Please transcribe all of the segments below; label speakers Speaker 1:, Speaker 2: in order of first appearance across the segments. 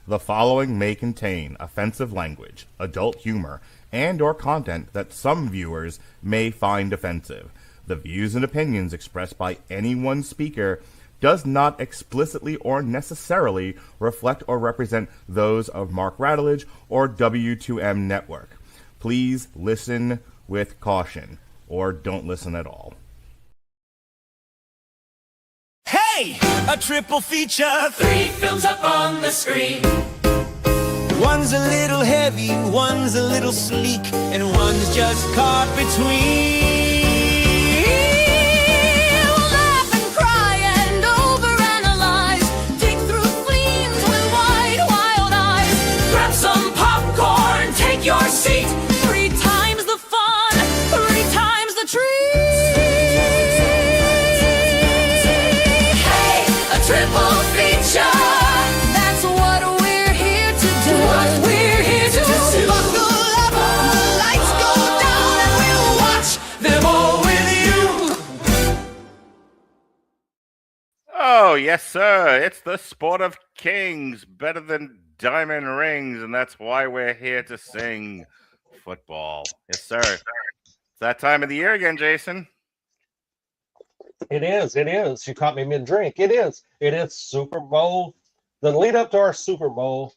Speaker 1: The following may contain offensive language, adult humor, and or content that some viewers may find offensive. The views and opinions expressed by any one speaker does not explicitly or necessarily reflect or represent those of Mark Radulich or W2M Network. Please listen with caution, or don't listen at all.
Speaker 2: Hey! A triple feature, 3 films up on the screen. One's a little heavy, one's a little sleek, and one's just caught between.
Speaker 3: We'll laugh and cry and overanalyze, dig through fleams with wide, wild eyes.
Speaker 2: Grab some popcorn, take your seat.
Speaker 3: 3 times the fun, 3 times the treat.
Speaker 2: Triple feature.
Speaker 3: That's what we're here to do.
Speaker 2: What we're here to do.
Speaker 3: Buckle up, the lights go down, and we'll watch
Speaker 2: them all with you.
Speaker 1: Oh, yes, sir. It's the sport of kings, better than diamond rings, and that's why we're here to sing football. Yes, sir. It's that time of the year again, Jason.
Speaker 4: It is. You caught me mid-drink. It is Super Bowl. The lead up to our Super Bowl,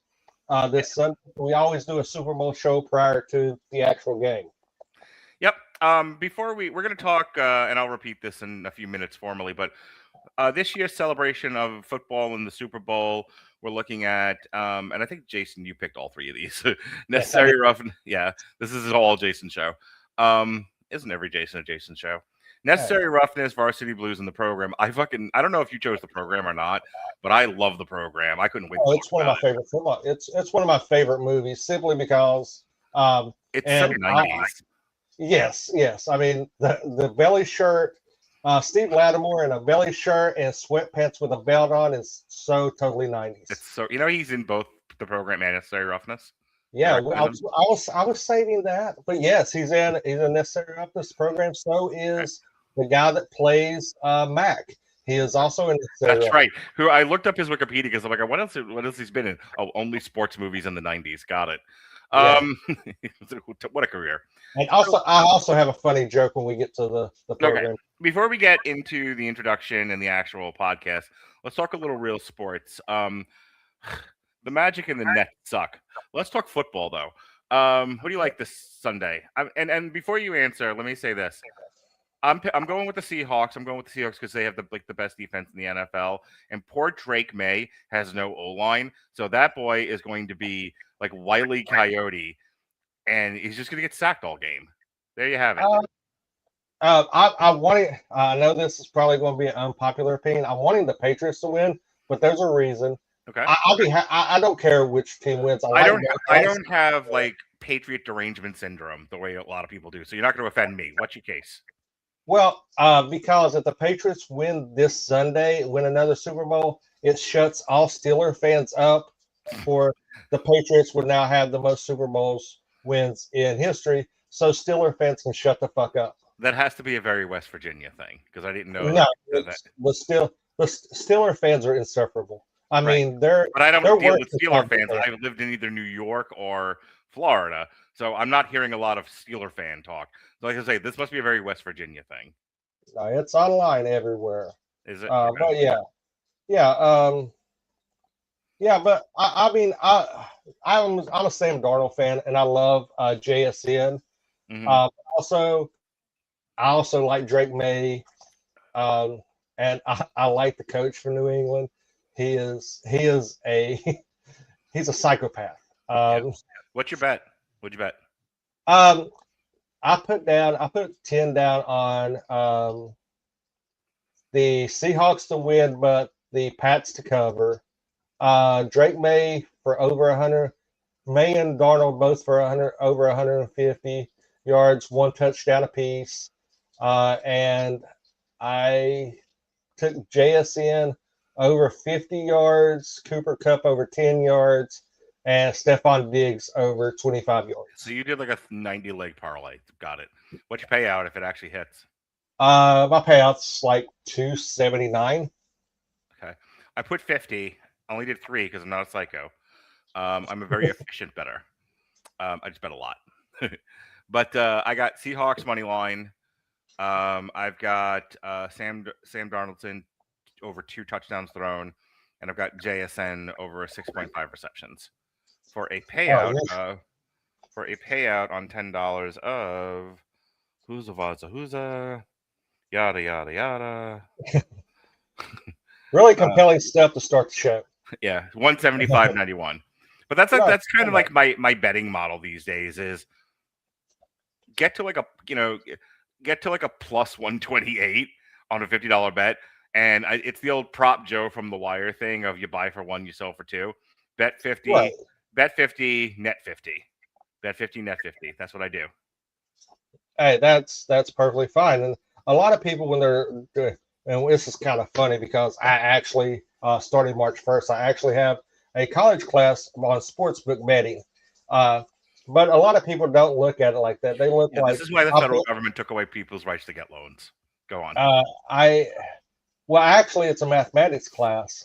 Speaker 4: this Sunday, we always do a Super Bowl show prior to the actual game.
Speaker 1: Yep. Before we're going to talk, and I'll repeat this in a few minutes formally, but this year's celebration of football and the Super Bowl, we're looking at, and I think, Jason, you picked all 3 of these. Necessary Roughness. Yeah, this is all Jason's show. Isn't every Jason a Jason show? Necessary Roughness, Varsity Blues, in the program. I don't know if you chose the program or not, but I love the program. I couldn't wait.
Speaker 4: It's one of my favorite football. It's one of my favorite movies simply because
Speaker 1: it's so 90s.
Speaker 4: Yes. I mean the belly shirt, Steve Lattimore in a belly shirt and sweatpants with a belt on is so totally 90s.
Speaker 1: It's so he's in both the program and Necessary Roughness.
Speaker 4: Yeah, I was saving that, but yes, he's in Necessary Roughness program. So is the guy that plays Mac. He is also in Necessary
Speaker 1: That's right. Who I looked up his Wikipedia because I'm like, what else he's been in? Oh, only sports movies in the 90s. Got it.
Speaker 4: Yeah.
Speaker 1: What a career.
Speaker 4: And also, I also have a funny joke when we get to the program.
Speaker 1: Okay. Before we get into the introduction and the actual podcast, let's talk a little real sports. The Magic and the Nets suck. Let's talk football, though. Who do you like this Sunday? And before you answer, let me say this: I'm going with the Seahawks. I'm going with the Seahawks because they have the best defense in the NFL. And poor Drake May has no O-line, so that boy is going to be like Wile E. Coyote, and he's just going to get sacked all game. There you have it.
Speaker 4: I know this is probably going to be an unpopular opinion. I'm wanting the Patriots to win, but there's a reason.
Speaker 1: Okay.
Speaker 4: I don't care which team wins.
Speaker 1: I don't have like Patriot derangement syndrome the way a lot of people do. So you're not going to offend me. What's your case?
Speaker 4: Well, because if the Patriots win this Sunday, win another Super Bowl, it shuts all Steeler fans up. For the Patriots would now have the most Super Bowls wins in history, so Steeler fans can shut the fuck up.
Speaker 1: That has to be a very West Virginia thing because I didn't know.
Speaker 4: No, the Steeler fans are insufferable. I mean, but
Speaker 1: I don't deal with Steeler fans. I've lived in either New York or Florida, so I'm not hearing a lot of Steeler fan talk. So like I say, this must be a very West Virginia thing.
Speaker 4: No, it's online everywhere.
Speaker 1: Is it?
Speaker 4: But but I mean, I'm a Sam Darnold fan, and I love JSN.
Speaker 1: Mm-hmm.
Speaker 4: I also like Drake May, and I like the coach for New England. He's a psychopath.
Speaker 1: What's your bet? What'd you bet?
Speaker 4: I put 10 down on the Seahawks to win, but the Pats to cover. Drake May for over 100. May and Darnold both for over 150 yards, 1 touchdown apiece. And I took JSN over 50 yards, Cooper Kupp over 10 yards, and Stephon Diggs over 25 yards.
Speaker 1: So you did like a 90-leg parlay. Got it. What's your payout if it actually hits?
Speaker 4: My payout's like 279.
Speaker 1: Okay. I put 50. I only did 3 because I'm not a psycho. I'm a very efficient bettor. I just bet a lot. But I got Seahawks money line. I've got Sam Darnoldson over 2 touchdowns thrown, and I've got JSN over 6.5 receptions for a payout on $10 of who's yada yada yada.
Speaker 4: Really compelling stuff to start the show.
Speaker 1: Yeah, 175.91. But that's
Speaker 4: Right.
Speaker 1: that's kind of like my betting model these days is get to like a plus 128 on a $50 bet. And it's the old prop Joe from The Wire thing of you buy for 1, you sell for 2. Bet 50,
Speaker 4: Right.
Speaker 1: bet 50, net 50. Bet 50, net 50. That's what I do.
Speaker 4: Hey, that's perfectly fine. And a lot of people when they're doing, and this is kind of funny because I actually started March 1st. I actually have a college class on sportsbook betting. But a lot of people don't look at it like that. They look like
Speaker 1: this is why the federal government took away people's rights to get loans. Go on.
Speaker 4: Well, actually, it's a mathematics class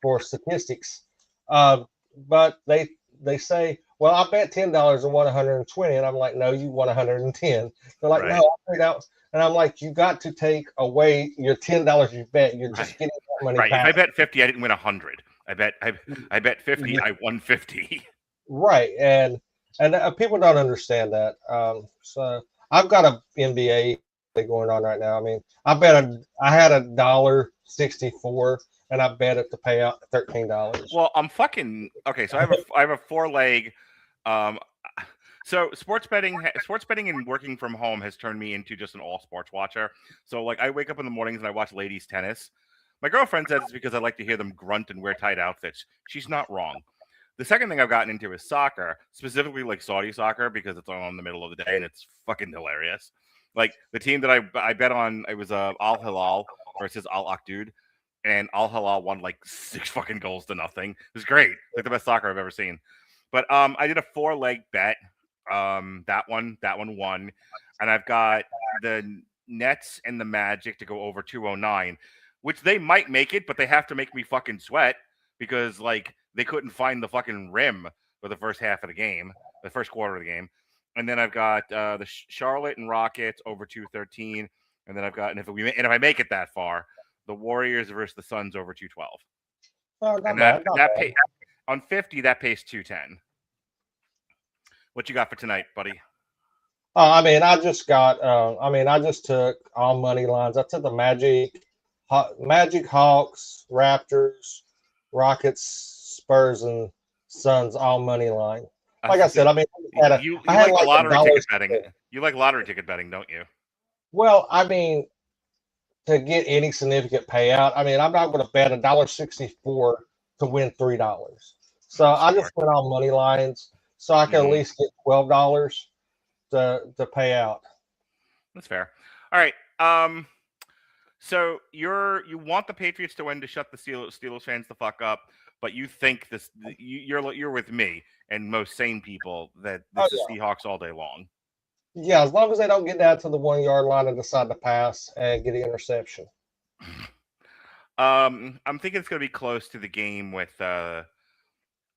Speaker 4: for statistics. But they say, well, I bet $10 and won 120, and I'm like, no, you won 110. They're like,
Speaker 1: Right.
Speaker 4: no, I paid out, and I'm like, you got to take away your $10 you bet. You're just getting that money
Speaker 1: Right.
Speaker 4: back.
Speaker 1: If I bet 50, I didn't win 100. I bet 50, I won 50.
Speaker 4: Right, and people don't understand that. So I've got a NBA going on right now. I mean, I had $1.64, and I bet it to pay out $13.
Speaker 1: Well, I'm fucking okay. So I have a 4-leg. So sports betting and working from home has turned me into just an all sports watcher. So like I wake up in the mornings and I watch ladies tennis. My girlfriend says it's because I like to hear them grunt and wear tight outfits. She's not wrong. The second thing I've gotten into is soccer, specifically like Saudi soccer, because it's on in the middle of the day and it's fucking hilarious. Like the team that I bet on, it was Al Hilal versus Al Akdud, and Al Hilal won like 6 fucking goals to nothing. It was great, like the best soccer I've ever seen. But I did a 4-leg bet. That one won, and I've got the Nets and the Magic to go over 209, which they might make it, but they have to make me fucking sweat because like they couldn't find the fucking rim for the first half of the game, the first quarter of the game. And then I've got the Charlotte and Rockets over 213, and then I've got if I make it that far, the Warriors versus the Suns over 212.
Speaker 4: Oh,
Speaker 1: And
Speaker 4: not bad.
Speaker 1: pay, on 50 that pays 210. What you got for tonight, buddy?
Speaker 4: I mean, I just took all money lines. I took the Magic, Hawks, Raptors, Rockets, Spurs, and Suns all money line. Like I said, I mean,
Speaker 1: you like lottery ticket betting.
Speaker 4: Split.
Speaker 1: You like lottery ticket betting, don't you?
Speaker 4: Well, I mean, to get any significant payout, I mean, I'm not going to bet $1.64 to win $3. So I just went on money lines, so I can at least get $12 to pay out. That's
Speaker 1: fair. All right. So you want the Patriots to win to shut the Steelers fans the fuck up, but you think you're with me and most sane people that this is Seahawks all day long.
Speaker 4: Yeah, as long as they don't get down to the 1-yard line and decide to pass and get an interception.
Speaker 1: I'm thinking it's going to be close to the game with. I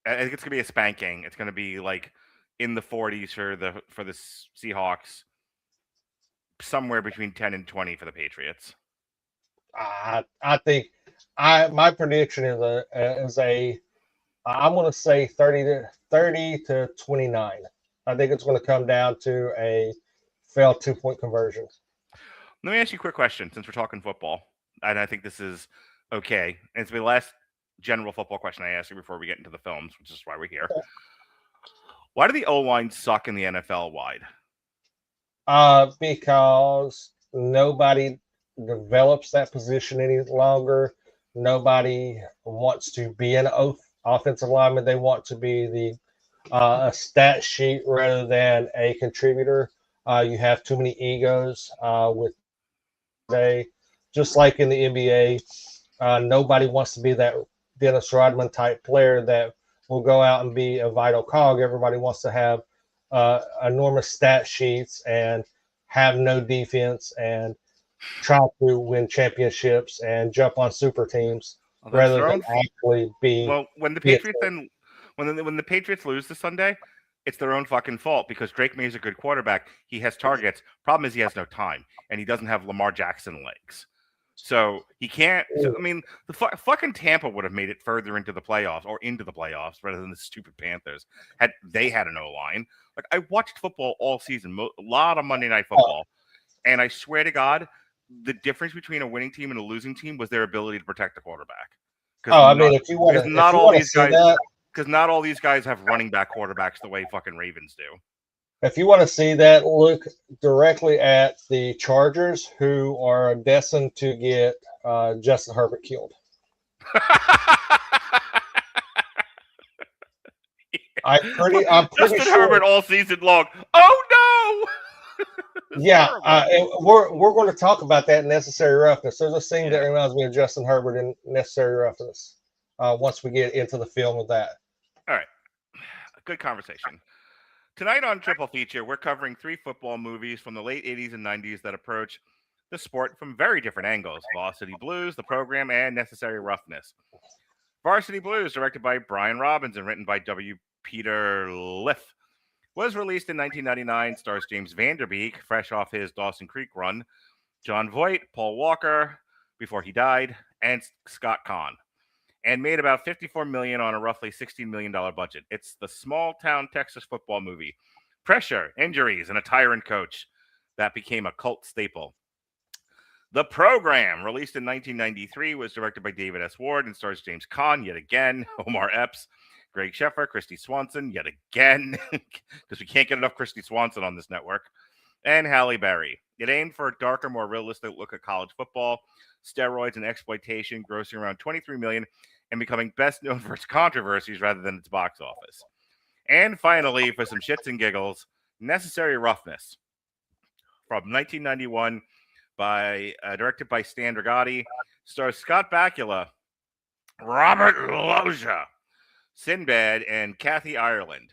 Speaker 1: think it's going to be a spanking. It's going to be like in the 40s for the Seahawks, somewhere between 10 and 20 for the Patriots.
Speaker 4: I think my prediction is I'm going to say 30 to 29. I think it's going to come down to a failed 2-point conversion.
Speaker 1: Let me ask you a quick question since we're talking football, and I think this is okay. And it's the last general football question I ask you before we get into the films, which is why we're here. Okay. Why do the O-line suck in the NFL wide?
Speaker 4: Because nobody develops that position any longer. Nobody wants to be an offensive lineman. They want to be a stat sheet rather than a contributor. You have too many egos just like in the NBA. Nobody wants to be that Dennis Rodman type player that will go out and be a vital cog. Everybody wants to have enormous stat sheets and have no defense and try to win championships and jump on super teams rather than actually be.
Speaker 1: Well, when the Patriots when the Patriots lose this Sunday, it's their own fucking fault because Drake May's a good quarterback. He has targets. Problem is he has no time, and he doesn't have Lamar Jackson legs. So he can't. So, I mean, the fucking Tampa would have made it further into the playoffs rather than the stupid Panthers had they had an O-line. Like I watched football all season, a lot of Monday Night Football, and I swear to God, the difference between a winning team and a losing team was their ability to protect the quarterback.
Speaker 4: If you want to see that.
Speaker 1: Because not all these guys have running back quarterbacks the way fucking Ravens do.
Speaker 4: If you want to see that, look directly at the Chargers, who are destined to get Justin Herbert killed. I'm pretty
Speaker 1: Justin
Speaker 4: sure.
Speaker 1: Herbert all season long. Oh no!
Speaker 4: Yeah, we're going to talk about that in Necessary Roughness. There's a scene that reminds me of Justin Herbert in Necessary Roughness. Once we get into the film of that.
Speaker 1: All right. Good conversation. Tonight on Triple Feature, we're covering 3 football movies from the late 80s and 90s that approach the sport from very different angles. Varsity Blues, The Program, and Necessary Roughness. Varsity Blues, directed by Brian Robbins and written by W. Peter Iliff, was released in 1999, stars James Van Der Beek, fresh off his Dawson Creek run, Jon Voight, Paul Walker, before he died, and Scott Caan, and made about $54 million on a roughly $16 million budget. It's the small-town Texas football movie. Pressure, injuries, and a tyrant coach that became a cult staple. The Program, released in 1993, was directed by David S. Ward and stars James Caan, yet again, Omar Epps, Greg Sheffer, Kristy Swanson, yet again, because we can't get enough Kristy Swanson on this network, and Halle Berry. It aimed for a darker, more realistic look at college football, steroids, and exploitation, grossing around $23 million and becoming best known for its controversies rather than its box office. And finally, for some shits and giggles, Necessary Roughness, from 1991, directed by Stan Dragoti, stars Scott Bakula, Robert Loggia, Sinbad, and Kathy Ireland.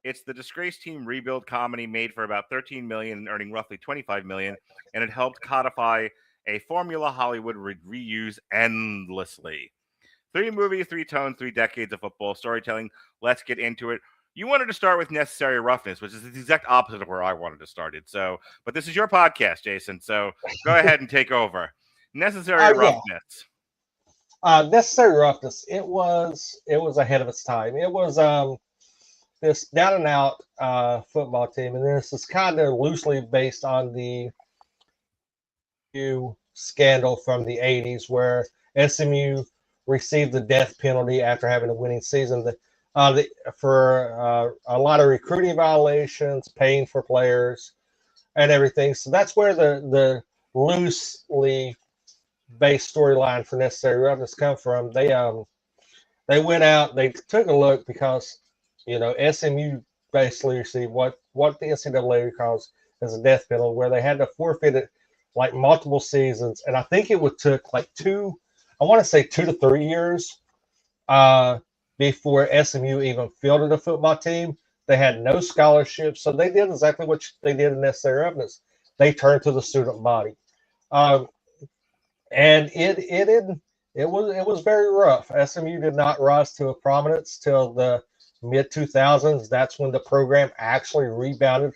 Speaker 1: It's the disgraced team rebuild comedy made for about $13 million, earning roughly $25 million, and it helped codify a formula Hollywood would reuse endlessly. 3 movies, 3 tones, 3 decades of football storytelling. Let's get into it. You wanted to start with Necessary Roughness, which is the exact opposite of where I wanted to start it. So, but this is your podcast, Jason. So go ahead and take over. Necessary Roughness.
Speaker 4: Necessary Roughness. It was ahead of its time. It was this down and out football team, and this is kind of loosely based on the scandal from the 80s where SMU received the death penalty after having a winning season for a lot of recruiting violations, paying for players, and everything. So that's where the loosely based storyline for Necessary Roughness come from. They went out, they took a look because SMU basically received what the NCAA calls as a death penalty, where they had to forfeit it like multiple seasons, and I think it took like 2 to 3 years before SMU even fielded a football team. They had no scholarships, so they did exactly what they did in Necessary Roughness. They turned to the student body, and it was very rough. SMU did not rise to a prominence till the mid 2000s. That's when the program actually rebounded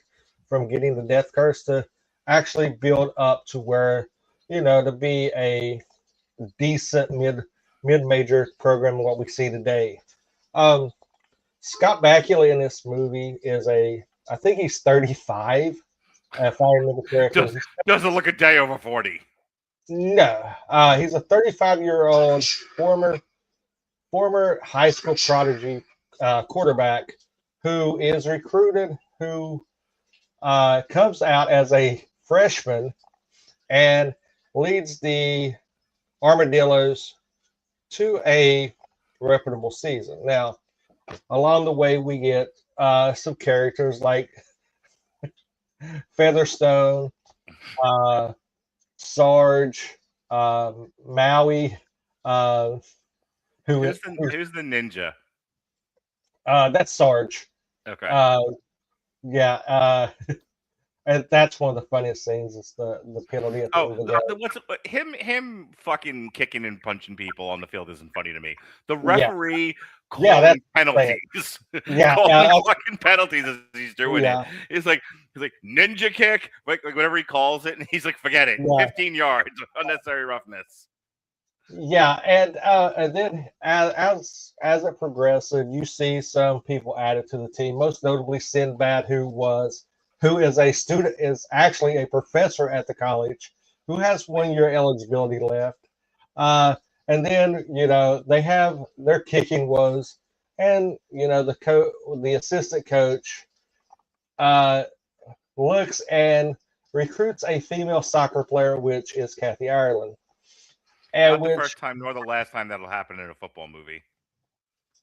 Speaker 4: from getting the death curse to actually build up to where to be a decent mid-major program, what we see today. Scott Bakula in this movie I think he's 35, if I remember correctly.
Speaker 1: Doesn't look a day over 40.
Speaker 4: No, he's a 35-year-old former high school prodigy quarterback who is recruited, who comes out as a freshman and leads the Armadillos to a reputable season. Now, along the way, we get some characters like Featherstone, Sarge, Maui.
Speaker 1: Who's the ninja?
Speaker 4: That's Sarge.
Speaker 1: Okay.
Speaker 4: Yeah. And that's one of the funniest scenes. Is the penalty at the end of the game.
Speaker 1: Him fucking kicking and punching people on the field isn't funny to me. The
Speaker 4: Yeah.
Speaker 1: referee
Speaker 4: Yeah,
Speaker 1: calling
Speaker 4: that's
Speaker 1: penalties,
Speaker 4: Yeah,
Speaker 1: calling fucking penalties as he's doing
Speaker 4: Yeah.
Speaker 1: it. He's like ninja kick, like whatever he calls it, and he's like, forget it,
Speaker 4: Yeah.
Speaker 1: 15 yards, unnecessary roughness.
Speaker 4: Yeah, and then as it progresses, you see some people added to the team. Most notably, Sinbad, who is a student, is actually a professor at the college, who has 1 year eligibility left. And then they have their kicking woes, and the assistant coach looks and recruits a female soccer player, which is Kathy Ireland.
Speaker 1: Not the first time nor the last time that'll happen in a football movie.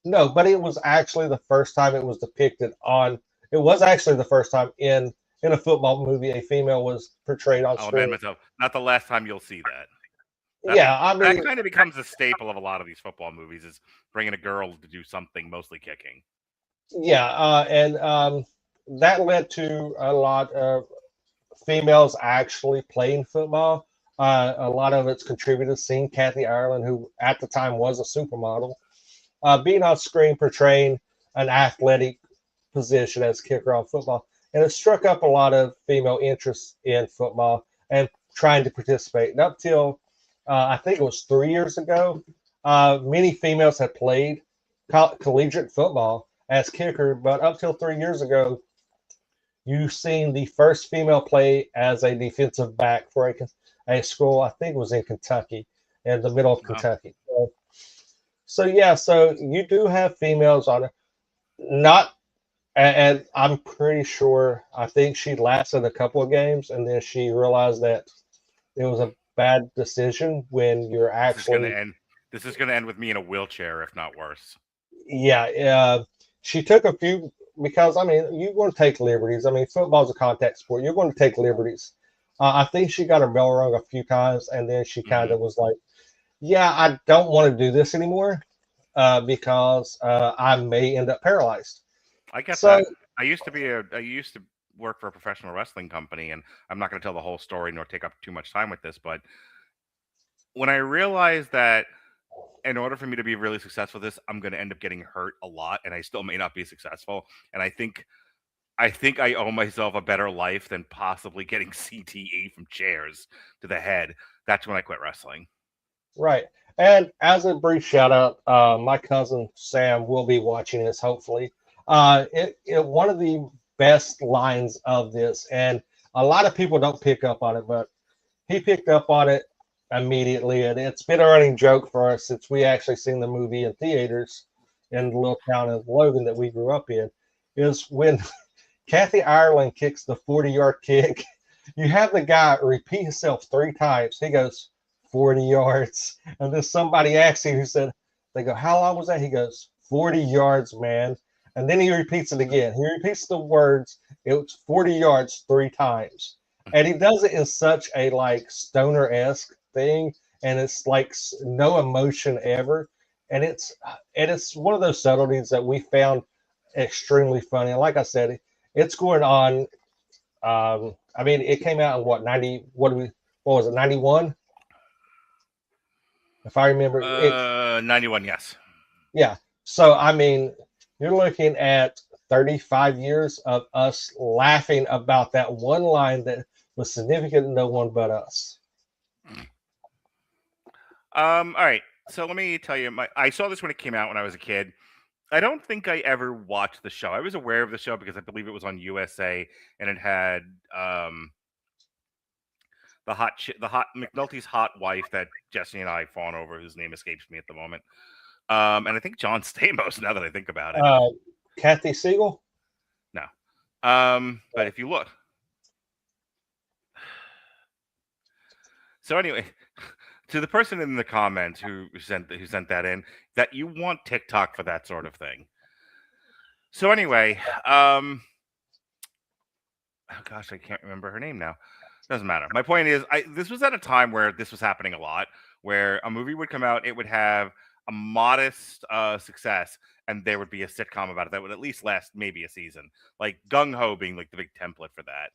Speaker 4: No, but it was actually the first time it was depicted on. It was actually the first time in a football movie a female was portrayed on
Speaker 1: I'll
Speaker 4: screen.
Speaker 1: amend myself. Not the last time you'll see that.
Speaker 4: That
Speaker 1: kind of becomes a staple of a lot of these football movies, is bringing a girl to do something, mostly kicking.
Speaker 4: Yeah, and that led to a lot of females actually playing football. A lot of it's contributed. Seeing Kathy Ireland, who at the time was a supermodel, being on screen portraying an athletic position as kicker on football, and it struck up a lot of female interest in football and trying to participate. And up till I think it was 3 years ago, many females had played collegiate football as kicker, but up till 3 years ago, you've seen the first female play as a defensive back for a school, I think it was in Kentucky, in the middle of Kentucky. So you do have females on it. Not, and I'm pretty sure, I think she lasted a couple of games, and then she realized that it was a bad decision when you're actually.
Speaker 1: This is going to end with me in a wheelchair, if not worse.
Speaker 4: Yeah, she took a few, because you're going to take liberties. Football's a contact sport. You're going to take liberties. I think she got her bell rung a few times, and then she kind of was like, "Yeah, I don't want to do this anymore because I may end up paralyzed."
Speaker 1: I get that. I used to work for a professional wrestling company, and I'm not going to tell the whole story nor take up too much time with this, but when I realized that in order for me to be really successful with this, I'm going to end up getting hurt a lot, and I still may not be successful, and I think I owe myself a better life than possibly getting CTE from chairs to the head. That's when I quit wrestling.
Speaker 4: Right. And as a brief shout out, my cousin Sam will be watching this, hopefully. One of the best lines of this, and a lot of people don't pick up on it, but he picked up on it immediately, and it's been a running joke for us since we actually seen the movie in theaters in the little town of Logan that we grew up in, is when Kathy Ireland kicks the 40-yard kick. You have the guy repeat himself 3 times. He goes, 40 yards. And then somebody asks him, they go, how long was that? He goes, 40 yards, man. And then he repeats it again. He repeats the words, it was 40 yards 3 times. And he does it in such a stoner-esque thing. And it's no emotion ever. And it's one of those subtleties that we found extremely funny. And like I said, it's going on. It came out in what 90? What was it? 91, if I remember.
Speaker 1: 91, yes.
Speaker 4: Yeah. So you're looking at 35 years of us laughing about that one line that was significant to no one but us.
Speaker 1: All right. So let me tell you, I saw this when it came out when I was a kid. I don't think I ever watched the show. I was aware of the show because I believe it was on USA, and it had the hot McNulty's hot wife that Jesse and I fawn over, whose name escapes me at the moment. And I think John Stamos, now that I think about it.
Speaker 4: Kathy Siegel?
Speaker 1: No. But if you look. So anyway, to the person in the comments who sent that in, that you want TikTok for that sort of thing. So anyway, oh gosh, I can't remember her name now. Doesn't matter. My point is, this was at a time where this was happening a lot, where a movie would come out, it would have a modest success, and there would be a sitcom about it that would at least last maybe a season. Like Gung Ho being the big template for that.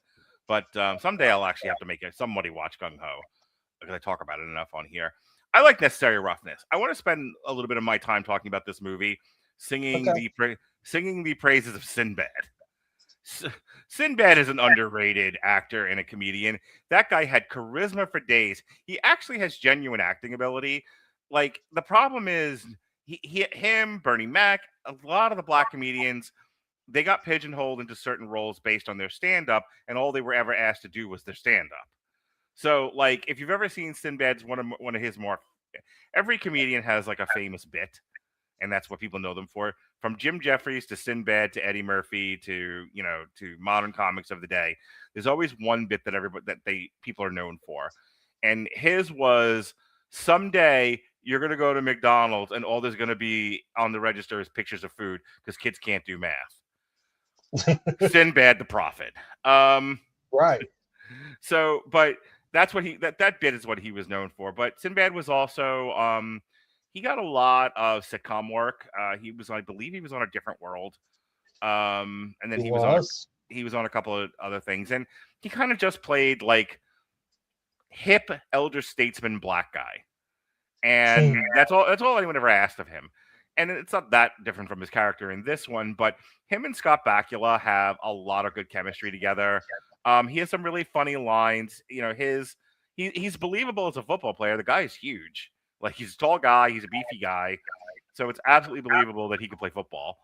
Speaker 1: But someday I'll actually have to make somebody watch Gung Ho because I talk about it enough on here. I like Necessary Roughness. I want to spend a little bit of my time talking about this movie, singing the praises of Sinbad. Sinbad is an underrated actor and a comedian. That guy had charisma for days. He actually has genuine acting ability. Like, the problem is him, Bernie Mac, a lot of the black comedians, they got pigeonholed into certain roles based on their stand-up, and all they were ever asked to do was their stand-up. So, like, if you've ever seen Sinbad's one of his more, every comedian has like a famous bit, and that's what people know them for. From Jim Jeffries to Sinbad to Eddie Murphy to to modern comics of the day, there's always one bit that people are known for, and his was, someday you're gonna go to McDonald's and all there's gonna be on the register is pictures of food because kids can't do math. Sinbad the Prophet.
Speaker 4: Right.
Speaker 1: So, but that's what that bit is what he was known for. But Sinbad was also he got a lot of sitcom work. I believe he was on A Different World. And then he was on a couple of other things, and he kind of just played like hip elder statesman black guy. And that's all anyone ever asked of him. And it's not that different from his character in this one, but him and Scott Bakula have a lot of good chemistry together. He has some really funny lines. He's believable as a football player. The guy is huge. Like, he's a tall guy, he's a beefy guy. So it's absolutely believable that he can play football.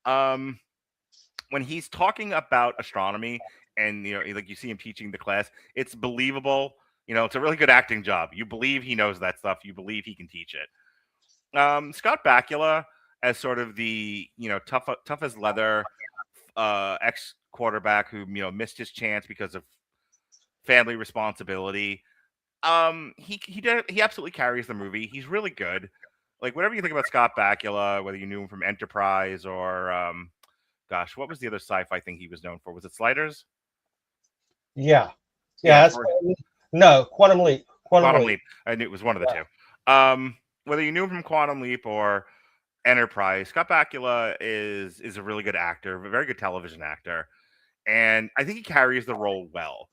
Speaker 1: When he's talking about astronomy and like you see him teaching the class, it's believable. It's a really good acting job. You believe he knows that stuff. You believe he can teach it. Scott Bakula as sort of the tough as leather ex quarterback who missed his chance because of family responsibility. He absolutely carries the movie. He's really good. Like, whatever you think about Scott Bakula, whether you knew him from Enterprise or gosh, what was the other sci-fi thing he was known for? Was it Sliders?
Speaker 4: Yeah. No, Quantum Leap.
Speaker 1: Quantum Leap. I knew it was one of the two. Whether you knew him from Quantum Leap or Enterprise, Scott Bakula is a really good actor, a very good television actor, and I think he carries the role well.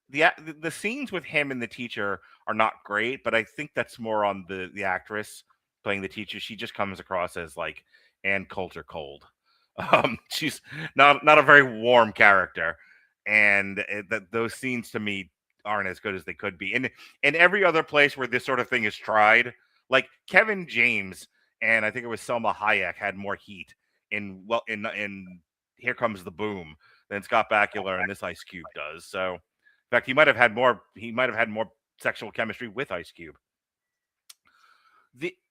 Speaker 1: The scenes with him and the teacher are not great, but I think that's more on the actress playing the teacher. She just comes across as like Ann Coulter cold. She's not a very warm character, and those scenes to me aren't as good as they could be. And in every other place where this sort of thing is tried, like Kevin James and I think it was Selma Hayek had more heat in Here Comes the Boom than Scott Bakula and this Ice Cube does. So, in fact, he might have had more sexual chemistry with Ice Cube.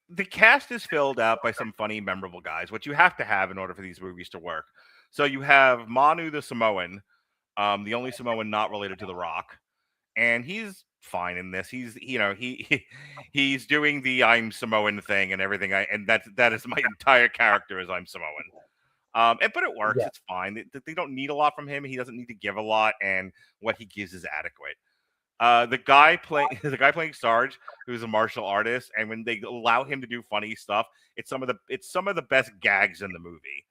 Speaker 1: The cast is filled out by some funny, memorable guys, which you have to have in order for these movies to work. So you have Manu the Samoan, the only Samoan not related to The Rock, and he's fine in this. He's doing the I'm Samoan thing and everything. And that is my entire character is I'm Samoan. But it works. Yeah. It's fine. They don't need a lot from him. He doesn't need to give a lot, and what he gives is adequate. The guy playing Sarge, who's a martial artist, and when they allow him to do funny stuff, it's some of the best gags in the movie.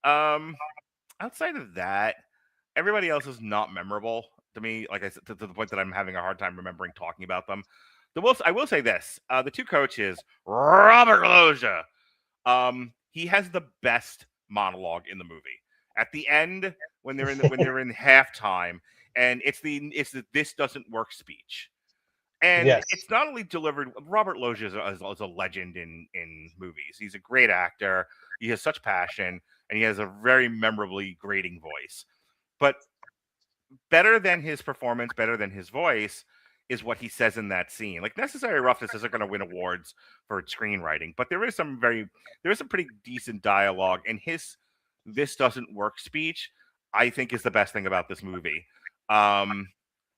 Speaker 1: Outside of that, everybody else is not memorable to me. Like I said, to the point that I'm having a hard time remembering talking about them. I will say this: the two coaches, Robert Loggia, he has the best monologue in the movie. At the end, when they're in halftime. And it's the this doesn't work speech, and yes. It's not only delivered. Robert Loggia is a legend in movies. He's a great actor. He has such passion, and he has a very memorably grating voice. But better than his performance, better than his voice, is what he says in that scene. Like, Necessary Roughness isn't going to win awards for its screenwriting, but there is some pretty decent dialogue, and his "this doesn't work" speech, I think, is the best thing about this movie.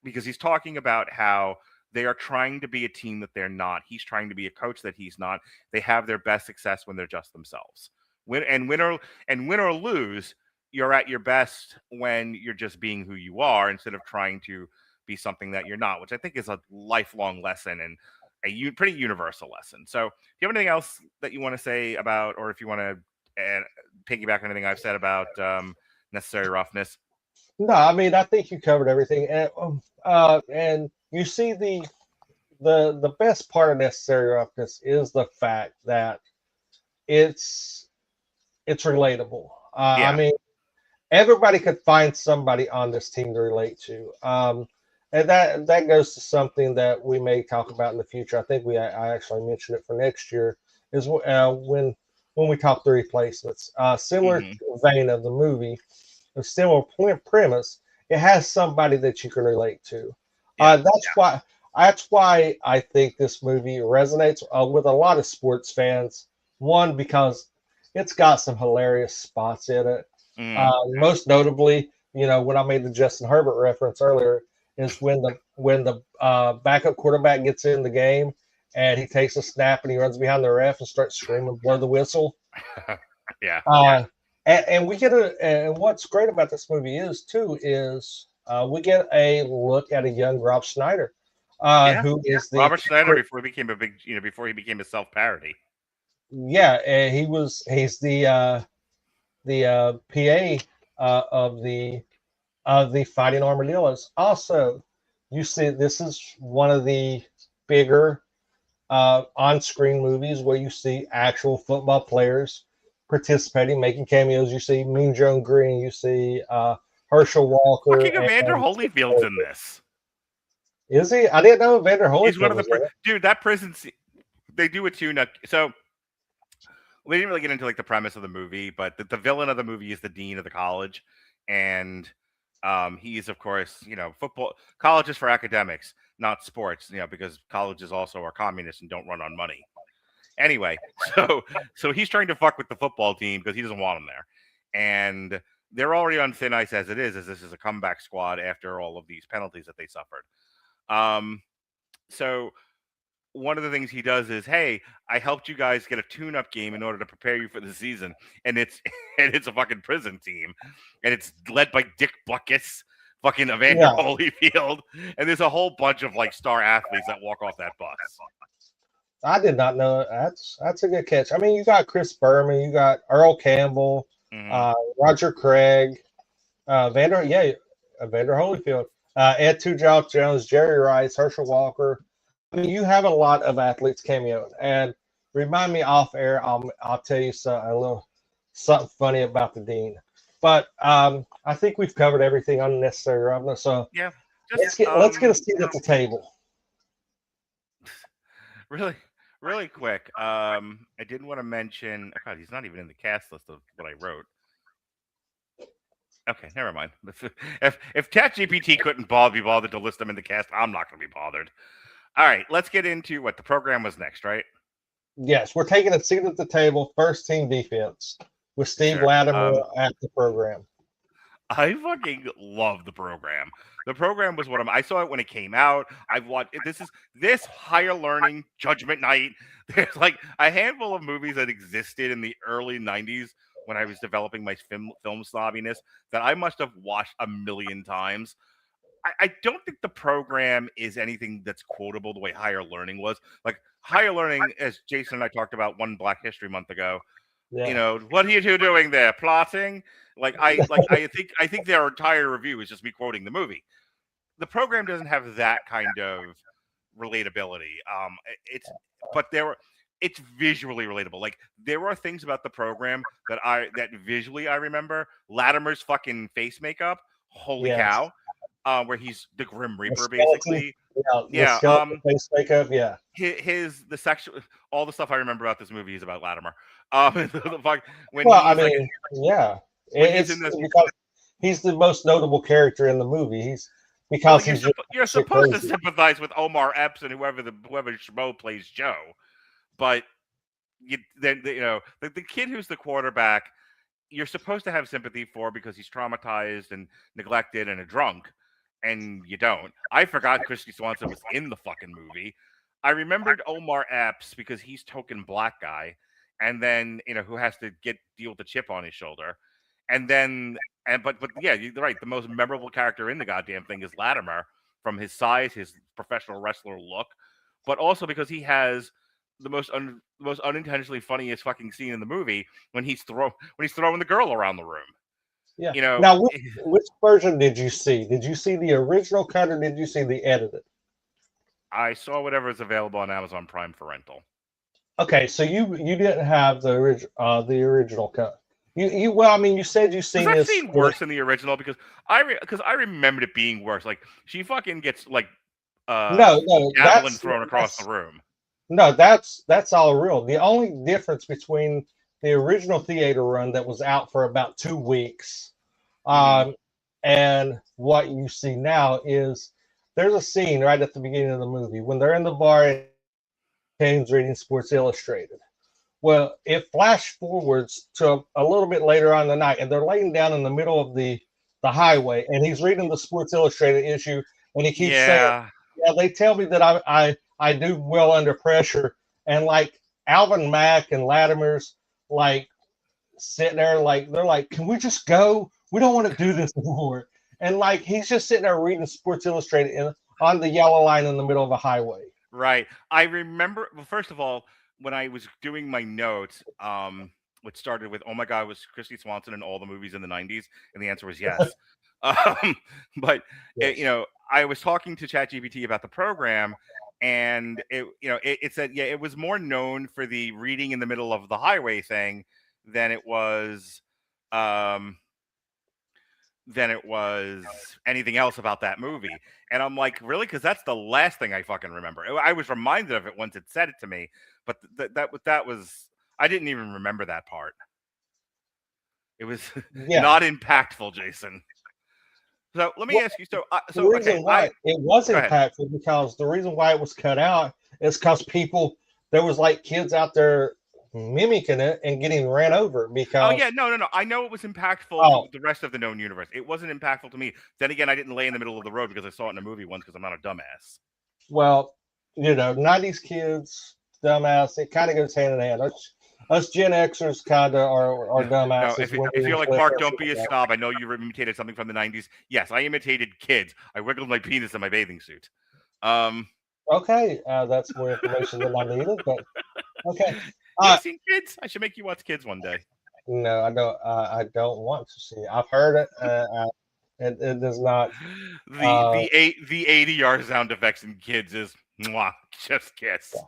Speaker 1: Because he's talking about how they are trying to be a team that they're not. He's trying to be a coach that he's not. They have their best success when they're just themselves. Win or lose, you're at your best when you're just being who you are instead of trying to be something that you're not, which I think is a lifelong lesson and a pretty universal lesson. So, do you have anything else that you want to say about, or if you want to piggyback on anything I've said about Necessary Roughness?
Speaker 4: No, I mean I think you covered everything, and you see the best part of Necessary Roughness is the fact that it's it's relatable. I
Speaker 1: Yeah.
Speaker 4: mean, everybody could find somebody on this team to relate to. And that goes to something that we may talk about in the future. I think I actually mentioned it for next year is when we talk the replacements. Similar
Speaker 1: Mhm.
Speaker 4: vein of the movie, a similar premise. It has somebody that you can relate to.
Speaker 1: Yeah.
Speaker 4: That's why I think this movie resonates with a lot of sports fans. One, because it's got some hilarious spots in it.
Speaker 1: Mhm.
Speaker 4: Most notably, when I made the Justin Herbert reference earlier, is when the backup quarterback gets in the game and he takes a snap and he runs behind the ref and starts screaming, "Blow the whistle!"
Speaker 1: Yeah.
Speaker 4: And we get and what's great about this movie is we get a look at a young Rob Schneider,
Speaker 1: Yeah.
Speaker 4: who is
Speaker 1: Robert Schneider before he became a self parody.
Speaker 4: and he's the PA of the Fighting Armadillos. Also, you see, this is one of the bigger on-screen movies where you see actual football players participating, making cameos. You see Mean Joe Green, you see Herschel Walker,
Speaker 1: Fucking Evander
Speaker 4: and
Speaker 1: Holyfield's in this.
Speaker 4: is he? I didn't know Vander
Speaker 1: He's one
Speaker 4: Holyfield
Speaker 1: of the
Speaker 4: was in it.
Speaker 1: dude. That prison. They do a tune up. So we didn't really get into like the premise of the movie, but the villain of the movie is the dean of the college, and he's of course football. College is for academics, not sports. Because colleges also are communists and don't run on money. Anyway, so he's trying to fuck with the football team because he doesn't want them there, and they're already on thin ice as it is, as this is a comeback squad after all of these penalties that they suffered. So one of the things he does is, hey, I helped you guys get a tune-up game in order to prepare you for the season, and it's and it's a fucking prison team, and it's led by Dick Buckus, fucking Evander
Speaker 4: Yeah.
Speaker 1: Holyfield, and there's a whole bunch of like star athletes that walk off that bus.
Speaker 4: I did not know. That's a good catch. I mean, you got Chris Berman, you got Earl Campbell,
Speaker 1: Mhm.
Speaker 4: Roger Craig, Vander Holyfield, Ed Two Jones, Jerry Rice, Herschel Walker. I mean, you have a lot of athletes cameoing. And remind me off air, I'll tell you a little something funny about the dean. But I think we've covered everything unnecessary, Rob. So
Speaker 1: Yeah,
Speaker 4: let's
Speaker 1: just
Speaker 4: get a seat at the table.
Speaker 1: really quick. I did want to mention. Oh God, he's not even in the cast list of what I wrote. Okay, never mind. If ChatGPT couldn't be bothered to list them in the cast, I'm not going to be bothered. All right, let's get into what the program was next, right?
Speaker 4: Yes, we're taking a seat at the table. First team defense with Steve
Speaker 1: Sure.
Speaker 4: Latimer at the program.
Speaker 1: I fucking love the program. The program was I saw it when it came out. I've watched this higher learning Judgment Night. There's like a handful of movies that existed in the early 90s when I was developing my film slobbiness that I must have watched a million times. I don't think the program is anything that's quotable the way higher learning was. Like higher learning, as Jason and I talked about one Black History Month ago,
Speaker 4: Yeah.
Speaker 1: what are you two doing there? Plotting? I think their entire review is just me quoting the movie. The program doesn't have that kind of relatability. It's visually relatable. Like there are things about the program that visually I remember. Latimer's fucking face makeup. Holy
Speaker 4: Yes.
Speaker 1: cow. Where he's the Grim Reaper,
Speaker 4: skeleton.
Speaker 1: basically.
Speaker 4: Yeah. The face makeup. Yeah.
Speaker 1: The sexual, all the stuff I remember about this movie is about Latimer.
Speaker 4: Yeah.
Speaker 1: He's
Speaker 4: It's
Speaker 1: in this,
Speaker 4: because he's the most notable character in the movie.
Speaker 1: you're supposed to sympathize with Omar Epps and whoever Schmo plays Joe, but the kid who's the quarterback, you're supposed to have sympathy for because he's traumatized and neglected and a drunk, and you don't. I forgot Kristy Swanson was in the fucking movie. I remembered Omar Epps because he's token black guy, and then who has to deal with the chip on his shoulder, and then but yeah, you're right. The most memorable character in the goddamn thing is Latimer from his size, his professional wrestler look, but also because he has the most unintentionally funniest fucking scene in the movie when he's throwing the girl around the room.
Speaker 4: Yeah.
Speaker 1: You know,
Speaker 4: Now, which version did you see? Did you see the original cut or did you see the edited?
Speaker 1: I saw whatever is available on Amazon Prime for rental.
Speaker 4: Okay, so you didn't have the original cut. You well, I mean, you said you seen
Speaker 1: Was that
Speaker 4: this.
Speaker 1: scene worse than the original? Because I remembered it being worse. Like she fucking gets like
Speaker 4: No,
Speaker 1: javelin thrown across the room.
Speaker 4: No, that's all real. The only difference between the original theater run that was out for about 2 weeks, and what you see now is there's a scene right at the beginning of the movie when they're in the bar and James reading Sports Illustrated. Well, it flashed forwards to a little bit later on in the night, and they're laying down in the middle of the highway, and he's reading the Sports Illustrated issue, and he keeps saying, "Yeah, they tell me that I do well under pressure," and like Alvin Mack and Latimer's like sitting there, like they're like, "Can we just go? We don't want to do this anymore." And like he's just sitting there reading Sports Illustrated on the yellow line in the middle of a highway.
Speaker 1: Right. I remember. Well, first of all, when I was doing my notes, which started with, "Oh my God, was Kristy Swanson in all the movies in the '90s?" And the answer was yes. But
Speaker 4: Yes.
Speaker 1: I was talking to ChatGPT about the program, and it said, yeah, it was more known for the reading in the middle of the highway thing than it was anything else about that movie. And I'm like, really? Because that's the last thing I fucking remember. I was reminded of it once it said it to me, but that was I didn't even remember that part. It was not impactful, Jason. So let me ask you.
Speaker 4: The reason why it was impactful because the reason why it was cut out is because there was like kids out there mimicking it and getting ran over because.
Speaker 1: Oh yeah, no. I know it was impactful to the rest of the known universe. It wasn't impactful to me. Then again, I didn't lay in the middle of the road because I saw it in a movie once because I'm not a dumbass.
Speaker 4: Well, 90s kids, dumbass. It kind of goes hand in hand. Us Gen Xers kind of are dumbasses.
Speaker 1: No, if you're like, Mark, don't be a snob. I know you imitated something from the 90s. Yes, I imitated kids. I wiggled my penis in my bathing suit.
Speaker 4: Okay, that's more information than I needed, but okay.
Speaker 1: You seen Kids? I should make you watch Kids one day.
Speaker 4: No, I don't. I don't want to see it. I've heard it. It does not.
Speaker 1: The ADR sound effects in Kids is mwah, chef's kiss.
Speaker 4: Yeah.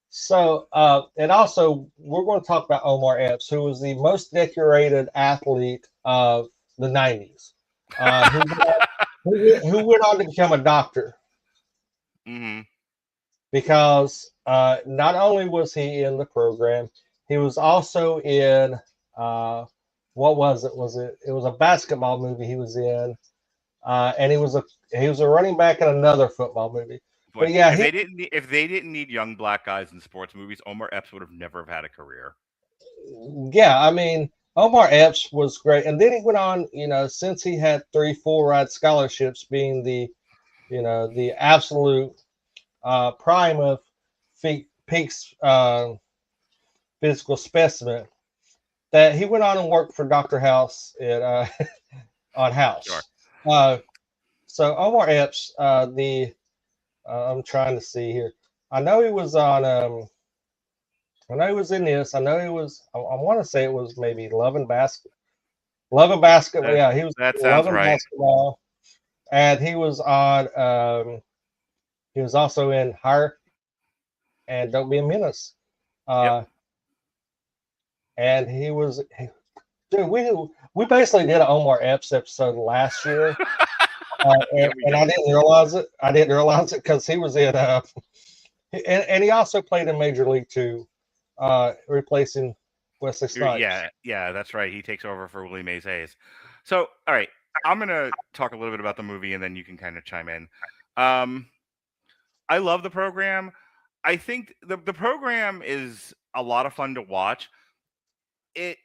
Speaker 4: So, and also, we're going to talk about Omar Epps, who was the most decorated athlete of the 90s, who went on to become a doctor.
Speaker 1: Mm-hmm.
Speaker 4: Because not only was he in the program, he was also in, what was it? It was a basketball movie he was in, and he was a running back in another football movie. But yeah,
Speaker 1: if they didn't need young black guys in sports movies, Omar Epps would have never have had a career.
Speaker 4: Yeah, I mean, Omar Epps was great, and then he went on. Since he had 3 full-ride scholarships, being the absolute prime of Peak's physical specimen, that he went on and worked for Dr. House on House. Sure. So Omar Epps, I'm trying to see here. I know he was on. I know he was in this. I know he was. I want to say it was maybe Love and Basketball. Yeah, he was.
Speaker 1: That sounds right.
Speaker 4: Basketball, and he was on. He was also in Hire and Don't Be a Menace.
Speaker 1: Yep.
Speaker 4: And he was. Dude, we basically did an Omar Epps episode last year. And I didn't realize it. I didn't realize it because he was in, and he also played in Major League 2, replacing Wesley Snipes.
Speaker 1: Yeah, that's right. He takes over for Willie Mays Hayes. So, all right, I'm gonna talk a little bit about the movie, and then you can kind of chime in. I love the program. I think the program is a lot of fun to watch. It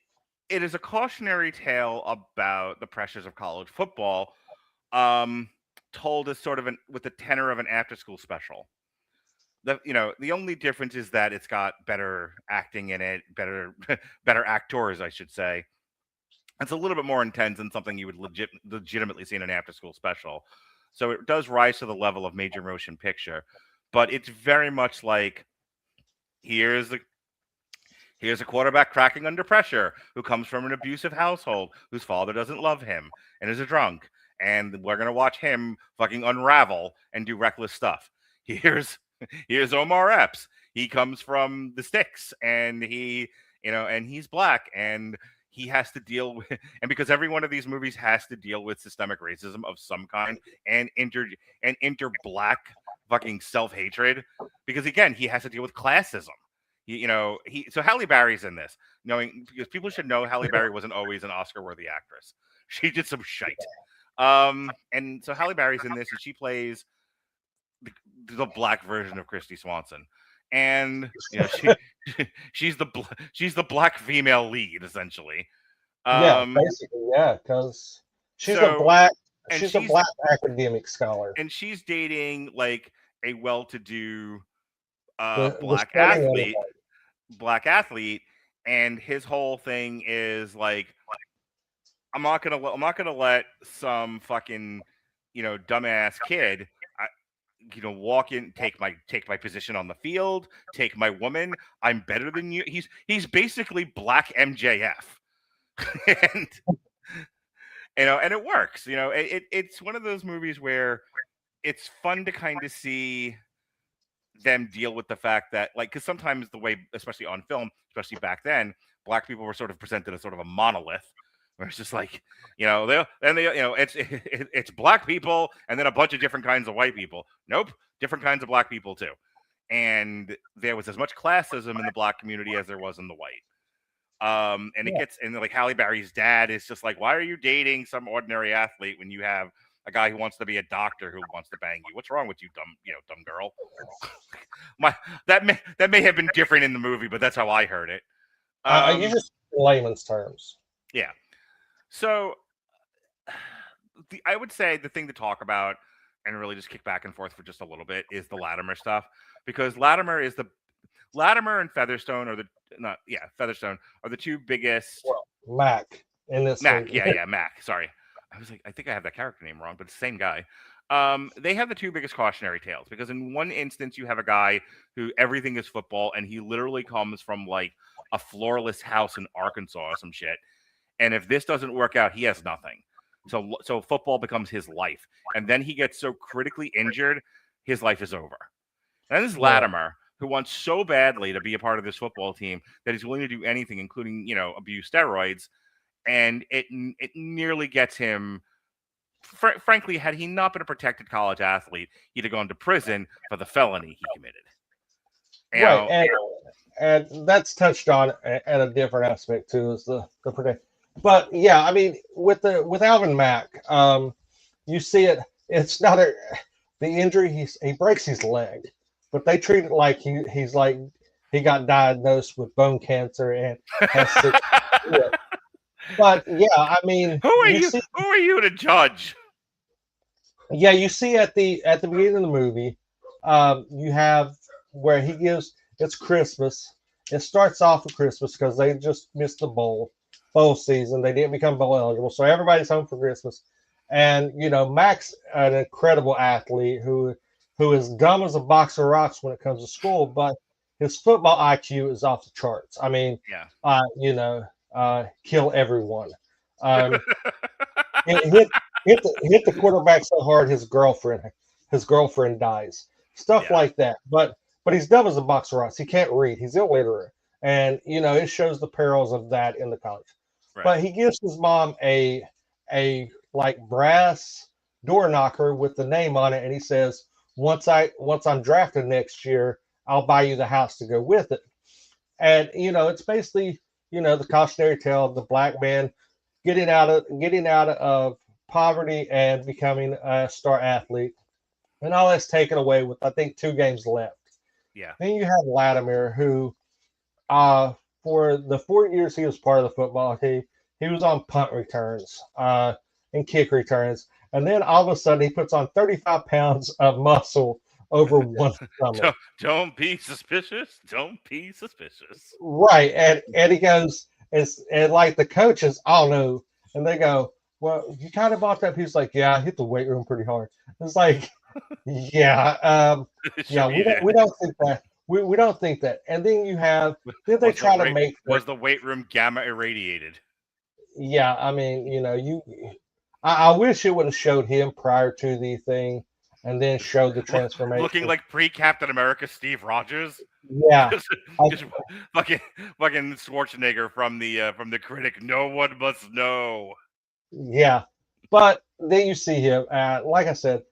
Speaker 1: is a cautionary tale about the pressures of college football. Told as sort of with the tenor of an after-school special. The only difference is that it's got better acting in it, better actors, I should say. It's a little bit more intense than something you would legitimately see in an after-school special. So it does rise to the level of major motion picture, but it's very much like here's Here's a quarterback cracking under pressure who comes from an abusive household, whose father doesn't love him and is a drunk. And we're going to watch him fucking unravel and do reckless stuff. Here's Omar Epps. He comes from the sticks, and and he's black, and he has to deal with, and because every one of these movies has to deal with systemic racism of some kind and inter black fucking self-hatred, because again, he has to deal with classism. So Halle Berry's in this, because people should know Halle Berry wasn't always an Oscar-worthy actress. She did some shite. And so Halle Berry's in this, and she plays the black version of Kristy Swanson, and she's the black female lead essentially.
Speaker 4: Basically, because she's a black academic scholar,
Speaker 1: and she's dating like a well-to-do black athlete, and his whole thing is like, I'm not gonna let some fucking dumbass kid walk in, take my position on the field, take my woman. I'm better than you. He's basically black MJF, and and it works. It's one of those movies where it's fun to kind of see them deal with the fact that, like, because sometimes the way, especially on film, especially back then, black people were sort of presented as sort of a monolith, where it's just like, it's black people and then a bunch of different kinds of white people. Nope, different kinds of black people too. And there was as much classism in the black community as there was in the white. And like Halle Berry's dad is just like, why are you dating some ordinary athlete when you have a guy who wants to be a doctor who wants to bang you? What's wrong with you, dumb girl? That may have been different in the movie, but that's how I heard it.
Speaker 4: You just layman's terms.
Speaker 1: Yeah. So I would say the thing to talk about and really just kick back and forth for just a little bit is the Latimer stuff, because Latimer and Featherstone Featherstone are the two biggest.
Speaker 4: Well, Mac in this.
Speaker 1: Mac, Mac. Sorry. I was like, I think I have that character name wrong, but it's the same guy. They have the two biggest cautionary tales, because in one instance you have a guy who everything is football, and he literally comes from like a floorless house in Arkansas or some shit. And if this doesn't work out, he has nothing. So football becomes his life. And then he gets so critically injured, his life is over. And then there's Latimer, who wants so badly to be a part of this football team that he's willing to do anything, including, abuse steroids. And it nearly gets him. Frankly, had he not been a protected college athlete, he'd have gone to prison for the felony he committed.
Speaker 4: And that's touched on at a different aspect too, is the protect. But yeah, I mean, with Alvin Mack, you see it. It's not the injury. He breaks his leg, but they treat it like he's like he got diagnosed with bone cancer and has six. But yeah, I mean,
Speaker 1: who are you to judge?
Speaker 4: Yeah, you see at the beginning of the movie, you have where he gives. It's Christmas. It starts off with Christmas because they just missed the bowl season. They didn't become bowl eligible, so everybody's home for Christmas. And Mac's an incredible athlete who is dumb as a box of rocks when it comes to school, but his football IQ is off the charts. I mean, kill everyone. Hit the quarterback so hard his girlfriend dies. Stuff like that. But he's dumb as a box of rocks. He can't read. He's illiterate. And it shows the perils of that in the college. Right. But he gives his mom a like brass door knocker with the name on it, and he says, once I'm drafted next year, I'll buy you the house to go with it. And it's basically the cautionary tale of the black man getting out of poverty and becoming a star athlete, and all that's taken away with I think 2 games left.
Speaker 1: Yeah.
Speaker 4: Then you have Latimer, who for the 4 years he was part of the football team, he was on punt returns and kick returns, and then all of a sudden he puts on 35 pounds of muscle over one stomach.
Speaker 1: Don't be suspicious. Don't be suspicious.
Speaker 4: Right. And he goes, and like the coaches all know, and they go, well, you kind of bought that. He's like, yeah, I hit the weight room pretty hard. It's like, we don't think that. we don't think that. And then you have then they try to make
Speaker 1: was the weight room gamma irradiated?
Speaker 4: Yeah, I mean, I wish it would have showed him prior to the thing, and then showed the transformation.
Speaker 1: Looking like pre-Captain America Steve Rogers.
Speaker 4: Yeah,
Speaker 1: just fucking Schwarzenegger from the critic. No one must know.
Speaker 4: Yeah, but then you see him. Like I said,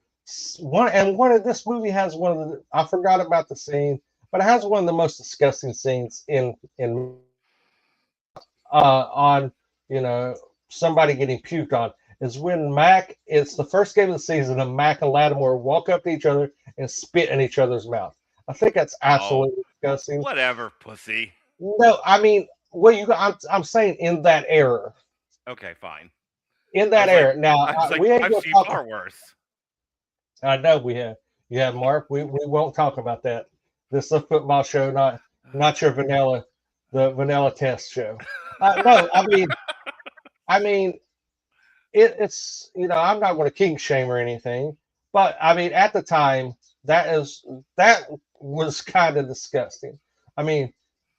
Speaker 4: one of this movie has one of the. I forgot about the scene, but it has one of the most disgusting scenes in on somebody getting puked on. Is when Mac. It's the first game of the season, and Mac and Lattimore walk up to each other and spit in each other's mouth. I think that's absolutely disgusting.
Speaker 1: Whatever, pussy.
Speaker 4: No, I mean, I'm saying in that era.
Speaker 1: Okay, fine.
Speaker 4: In that era. Now,
Speaker 1: I've seen far worse.
Speaker 4: I know we have. You have, Mark. We won't talk about that. This is a football show, not your the vanilla test show. No, I mean, it's I'm not going to king shame or anything, but I mean, at the time, that was kind of disgusting. I mean,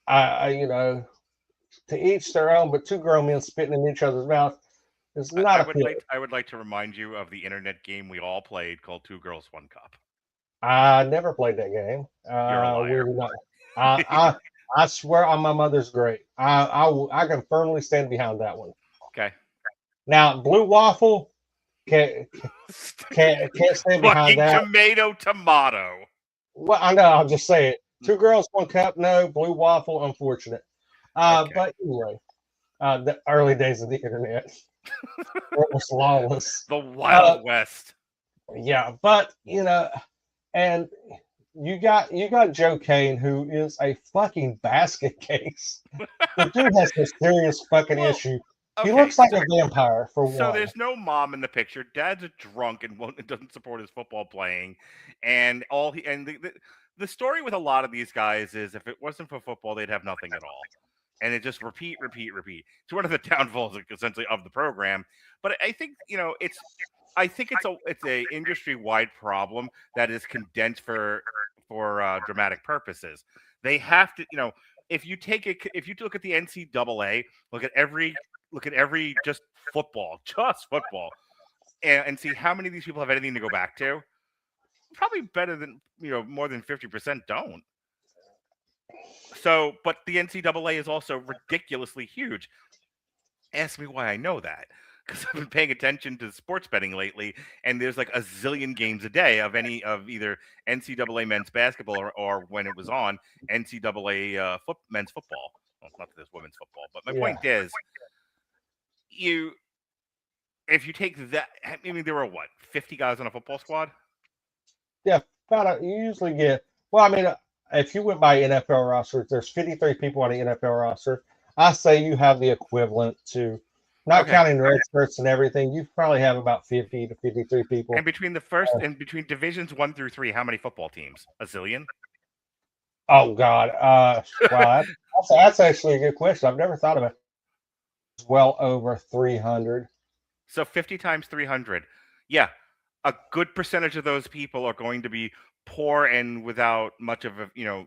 Speaker 4: to each their own, but two grown men spitting in each other's mouth is not
Speaker 1: I would like to remind you of the internet game we all played called Two Girls, One Cup.
Speaker 4: I never played that game.
Speaker 1: You're a
Speaker 4: liar. I swear on my mother's grave. I can firmly stand behind that one.
Speaker 1: Okay.
Speaker 4: Now, Blue Waffle can't stand behind that.
Speaker 1: Tomato.
Speaker 4: Well, I know. I'll just say it. Two Girls, One Cup. No, Blue Waffle. Unfortunate.
Speaker 1: Okay.
Speaker 4: But anyway, the early days of the internet. It was lawless.
Speaker 1: The Wild West.
Speaker 4: Yeah, but and you got Joe Caan, who is a fucking basket case. The dude has a serious fucking issue. Okay, he looks like a vampire for one.
Speaker 1: So there's no mom in the picture. Dad's a drunk and doesn't support his football playing, and the story with a lot of these guys is if it wasn't for football, they'd have nothing at all. And it just repeat. It's one of the downfalls, essentially, of the program. But I think it's a industry wide problem that is condensed for dramatic purposes. They have to, if you look at the NCAA, look at every just football, and see how many of these people have anything to go back to. Probably better than more than 50% don't. So, but the NCAA is also ridiculously huge. Ask me why I know that. Because I've been paying attention to sports betting lately, and there's like a zillion games a day of either NCAA men's basketball or when it was on, NCAA men's football. Well, not that there's women's football, but my point is, if you take that, I mean, there were 50 guys on a football squad?
Speaker 4: Yeah, you usually get, well, I mean, if you went by NFL roster, there's 53 people on the NFL roster. I say you have the equivalent to, not counting the experts and everything, you probably have about 50 to 53 people.
Speaker 1: And between between divisions 1 through 3, how many football teams? A zillion?
Speaker 4: Oh God! Wow, that's actually a good question. I've never thought about it. It's well over 300.
Speaker 1: So 50 times 300. Yeah, a good percentage of those people are going to be poor and without much of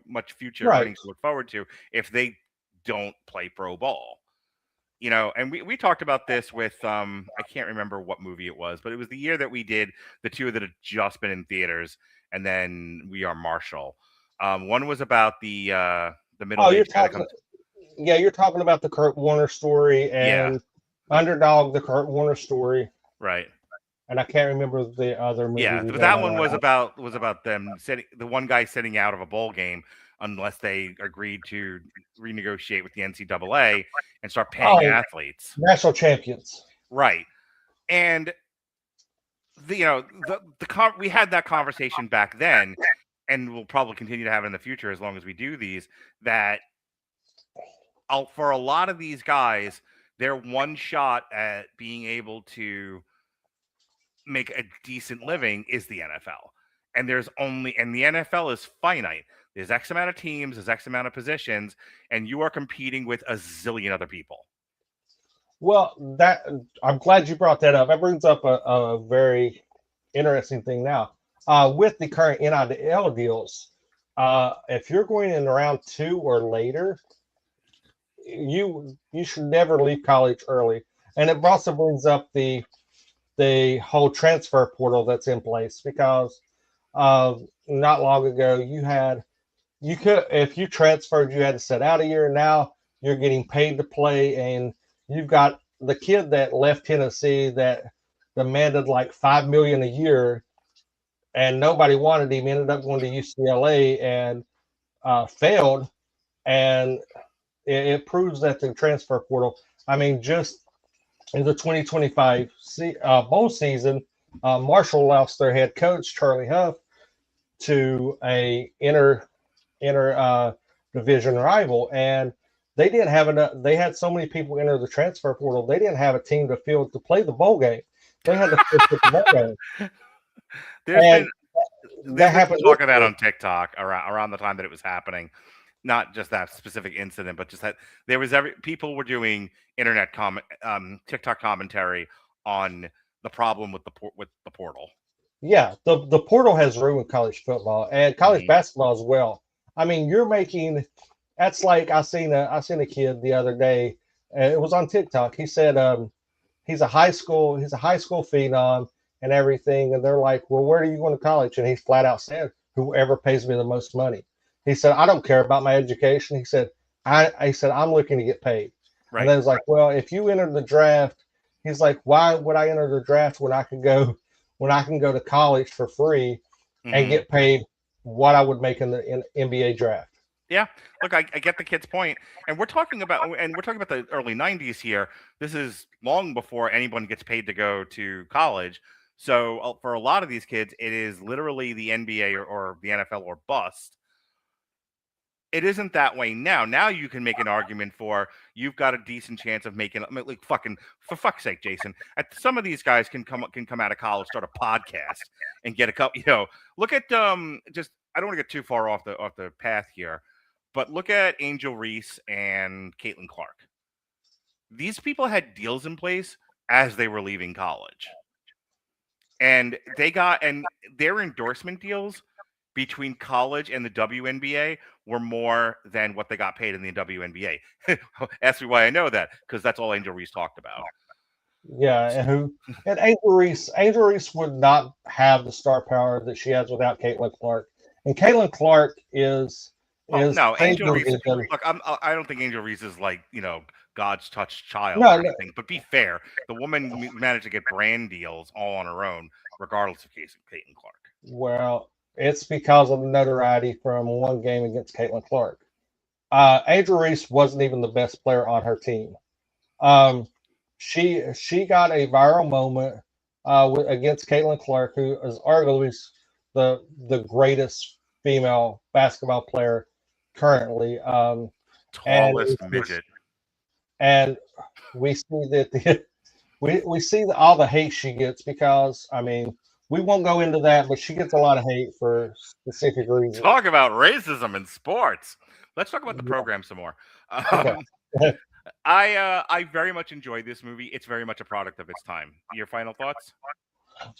Speaker 1: much future earnings to look forward to if they don't play pro ball. And we talked about this with I can't remember what movie it was, but it was the year that we did the two that had just been in theaters, and then We Are Marshall. One was about the middle-aged guy.
Speaker 4: You're talking about the Kurt Warner story and Underdog, the Kurt Warner story,
Speaker 1: right?
Speaker 4: And I can't remember the other movie.
Speaker 1: Yeah, but that one was about them the one guy sitting out of a bowl game unless they agreed to renegotiate with the NCAA and start paying athletes.
Speaker 4: National champions.
Speaker 1: Right. And we had that conversation back then, and we'll probably continue to have it in the future as long as we do these, that for a lot of these guys, their one shot at being able to make a decent living is the NFL. And the NFL is finite. There's X amount of teams, there's X amount of positions, and you are competing with a zillion other people.
Speaker 4: Well, I'm glad you brought that up. That brings up a very interesting thing now. With the current NIL deals, If you're going in round 2 or later, you should never leave college early. And it also brings up the whole transfer portal that's in place, because not long ago you could, if you transferred, you had to sit out a year. Now you're getting paid to play, and you've got the kid that left Tennessee that demanded like $5 million a year, and nobody wanted him. Ended up going to UCLA and failed, and it proves that the transfer portal. I mean, just in the 2025 bowl season, Marshall lost their head coach Charlie Huff to a inter division rival, and they didn't have enough. They had so many people enter the transfer portal, they didn't have a team to field to play the bowl game. They had to field the bowl game.
Speaker 1: There's
Speaker 4: That happened.
Speaker 1: Talk of that on TikTok around the time that it was happening. Not just that specific incident, but just that there was people were doing TikTok commentary on the problem with the portal.
Speaker 4: Yeah, the portal has ruined college football and college basketball as well. I mean, you're making, that's like I seen a kid the other day. It was on TikTok. He said he's a high school phenom and everything, and they're like, well, where are you going to college? And he flat out said, whoever pays me the most money. He said, I don't care about my education. He said, I'm looking to get paid. Right. And then it's like, well, if you enter the draft, he's like, why would I enter the draft when I can go to college for free and get paid what I would make in the NBA draft?
Speaker 1: Yeah, look, I get the kid's point, and we're talking about the early '90s here. This is long before anyone gets paid to go to college. So for a lot of these kids, it is literally the NBA or the NFL or bust. It isn't that way now. Now you can make an argument for you've got a decent chance of making, like, fucking, for fuck's sake, Jason. Some of these guys can come out of college, start a podcast, and get a couple. Look at just, I don't want to get too far off the path here, but look at Angel Reese and Caitlin Clark. These people had deals in place as they were leaving college, and their endorsement deals between college and the WNBA were more than what they got paid in the WNBA. Ask me why I know that, because that's all Angel Reese talked about.
Speaker 4: Yeah, and Angel Reese would not have the star power that she has without Caitlin Clark. And Caitlin Clark is
Speaker 1: Angel Reese. Look, I don't think Angel Reese is like, God's touched child or anything. But be fair, the woman managed to get brand deals all on her own, regardless of Caitlin Clark.
Speaker 4: Well, it's because of the notoriety from one game against Caitlin Clark. Angel Reese wasn't even the best player on her team. She got a viral moment against Caitlin Clark, who is arguably the greatest female basketball player currently.
Speaker 1: Tallest midget.
Speaker 4: And we see that we see all the hate she gets because, I mean, we won't go into that, but she gets a lot of hate for specific reasons.
Speaker 1: Talk about racism in sports. Let's talk about the program some more. I very much enjoyed this movie. It's very much a product of its time. Your final thoughts?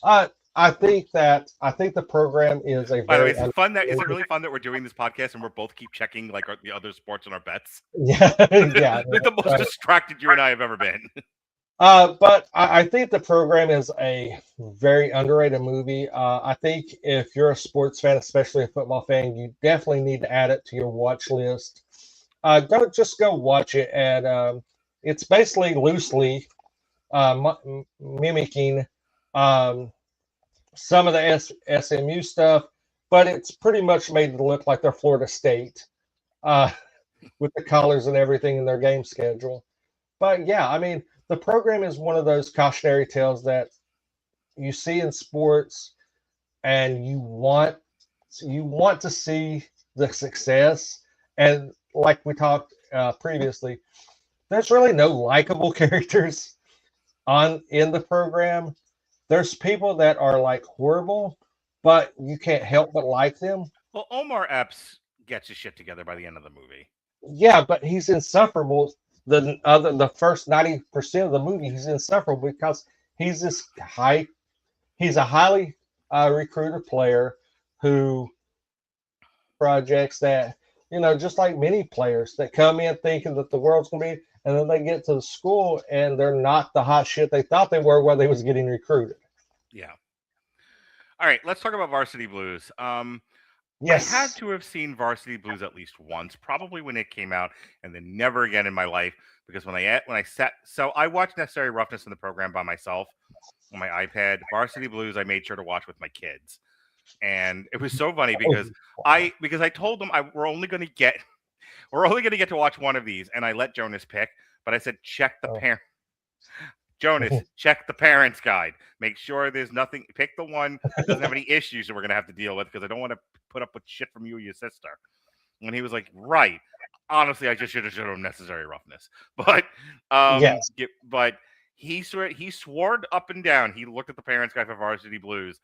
Speaker 4: I think the program is a.
Speaker 1: By the way, is it really fun that we're doing this podcast and we're both keep checking like the other sports on our bets?
Speaker 4: Yeah, yeah.
Speaker 1: Like the most distracted you and I have ever been.
Speaker 4: But I think the program is a very underrated movie. I think if you're a sports fan, especially a football fan, you definitely need to add it to your watch list. Go watch it, and it's basically loosely mimicking some of the SMU stuff, but it's pretty much made to look like they're Florida State with the colors and everything in their game schedule. But yeah, I mean, the program is one of those cautionary tales that you see in sports, and you want to see the success. And like we talked previously, there's really no likable characters in the program. There's people that are like horrible, but you can't help but like them.
Speaker 1: Well, Omar Epps gets his shit together by the end of the movie.
Speaker 4: Yeah, but he's insufferable. The first 90% of the movie, he's insufferable because he's a highly recruited player who projects that, just like many players that come in thinking that the world's going to be, and then they get to the school and they're not the hot shit they thought they were while they was getting recruited.
Speaker 1: Yeah. All right, let's talk about Varsity Blues.
Speaker 4: Yes.
Speaker 1: I had to have seen Varsity Blues at least once, probably when it came out, and then never again in my life. Because when I watched Necessary Roughness in the program by myself on my iPad. Varsity Blues, I made sure to watch with my kids, and it was so funny because I told them we're only going to get to watch one of these, and I let Jonas pick, but I said check the parent. Jonas, check the parents' guide. Make sure there's nothing. Pick the one that doesn't have any issues that we're going to have to deal with because I don't want to put up with shit from you or your sister. And he was like, right. Honestly, I just should have shown him Necessary Roughness. But
Speaker 4: Yes.
Speaker 1: but he swore up and down. He looked at the parents' guide for Varsity Blues.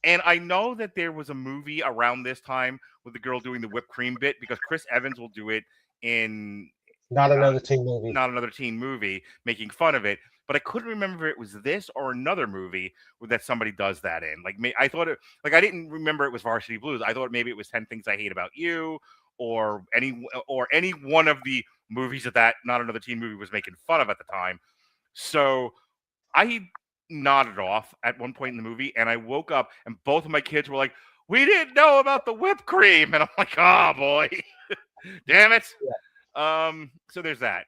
Speaker 1: And I know that there was a movie around this time with the girl doing the whipped cream bit because Chris Evans will do it in
Speaker 4: Not another teen movie.
Speaker 1: Not another teen movie, making fun of it. But I couldn't remember if it was this or another movie that somebody does that in. I thought it, I didn't remember it was Varsity Blues. I thought maybe it was 10 Things I Hate About You or any one of the movies that Not Another Teen movie was making fun of at the time. So I nodded off at one point in the movie, and I woke up, and both of my kids were like, "We didn't know about the whipped cream," and I'm like, "Oh boy, damn it!" Yeah. So there's that.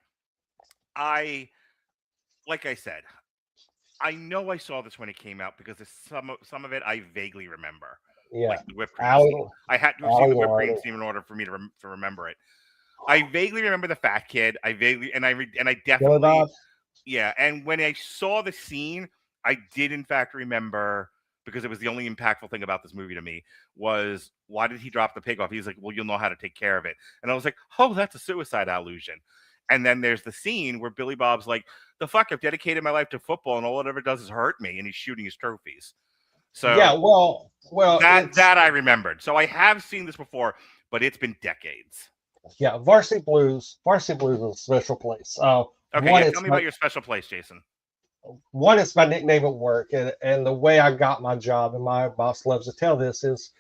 Speaker 1: Like I said, I know I saw this when it came out because some of it I vaguely remember.
Speaker 4: Yeah,
Speaker 1: like the whipped cream scene. I had to have seen the whipped cream scene in order for me to remember it. I vaguely remember the fat kid. I definitely, yeah. And when I saw the scene, I did in fact remember, because it was the only impactful thing about this movie to me, was why did he drop the pig off? He's like, well, you'll know how to take care of it. And I was like, oh, that's a suicide allusion. And then there's the scene where Billy Bob's like, the fuck, I've dedicated my life to football and all it ever does is hurt me. And he's shooting his trophies. So
Speaker 4: yeah, well,
Speaker 1: that I remembered. So I have seen this before, but it's been decades.
Speaker 4: Yeah, Varsity Blues is a special place.
Speaker 1: Okay, tell me about your special place, Jason.
Speaker 4: One, it's my nickname at work, and the way I got my job, and my boss loves to tell this, is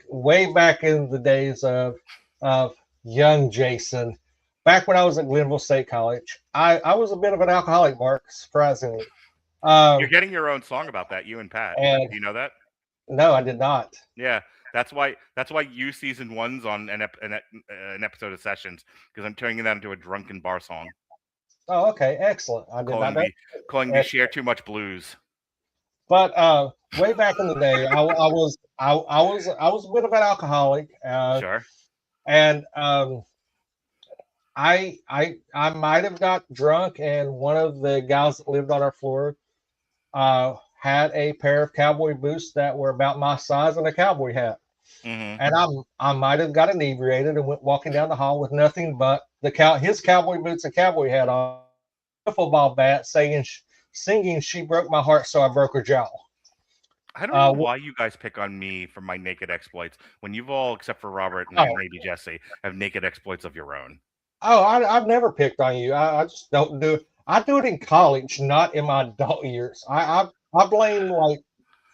Speaker 4: way back in the days of young Jason. Back when I was at Glenville State College, I was a bit of an alcoholic, Mark, surprisingly.
Speaker 1: You're getting your own song about that, you and Pat. Do you know that?
Speaker 4: No, I did not.
Speaker 1: Yeah, that's why you season 1's on an episode of Sessions, because I'm turning that into a drunken bar song.
Speaker 4: Oh, okay, excellent. I did not know.
Speaker 1: Calling me Share Too Much Blues.
Speaker 4: But way back in the day, I was a bit of an alcoholic.
Speaker 1: Sure.
Speaker 4: And I might have got drunk, and one of the guys that lived on our floor had a pair of cowboy boots that were about my size and a cowboy hat.
Speaker 1: Mm-hmm.
Speaker 4: And I might have got inebriated and went walking down the hall with nothing but his cowboy boots and cowboy hat on, a football bat, singing "She Broke My Heart, So I Broke Her Jaw."
Speaker 1: I don't know why you guys pick on me for my naked exploits when you've all, except for Robert and maybe Jesse, have naked exploits of your own.
Speaker 4: Oh, I've never picked on you. I just don't do it. I do it in college, not in my adult years. I blame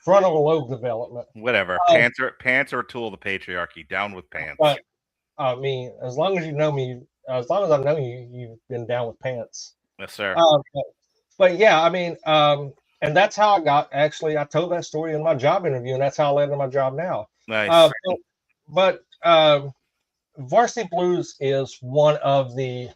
Speaker 4: frontal lobe development.
Speaker 1: Whatever. Pants are a tool of the patriarchy. Down with pants.
Speaker 4: But I mean, as long as you know me, as long as I've known you, you've been down with pants.
Speaker 1: Yes, sir.
Speaker 4: But yeah, I mean, and that's how I told that story in my job interview, and that's how I landed my job now.
Speaker 1: Nice.
Speaker 4: But Varsity Blues is one of that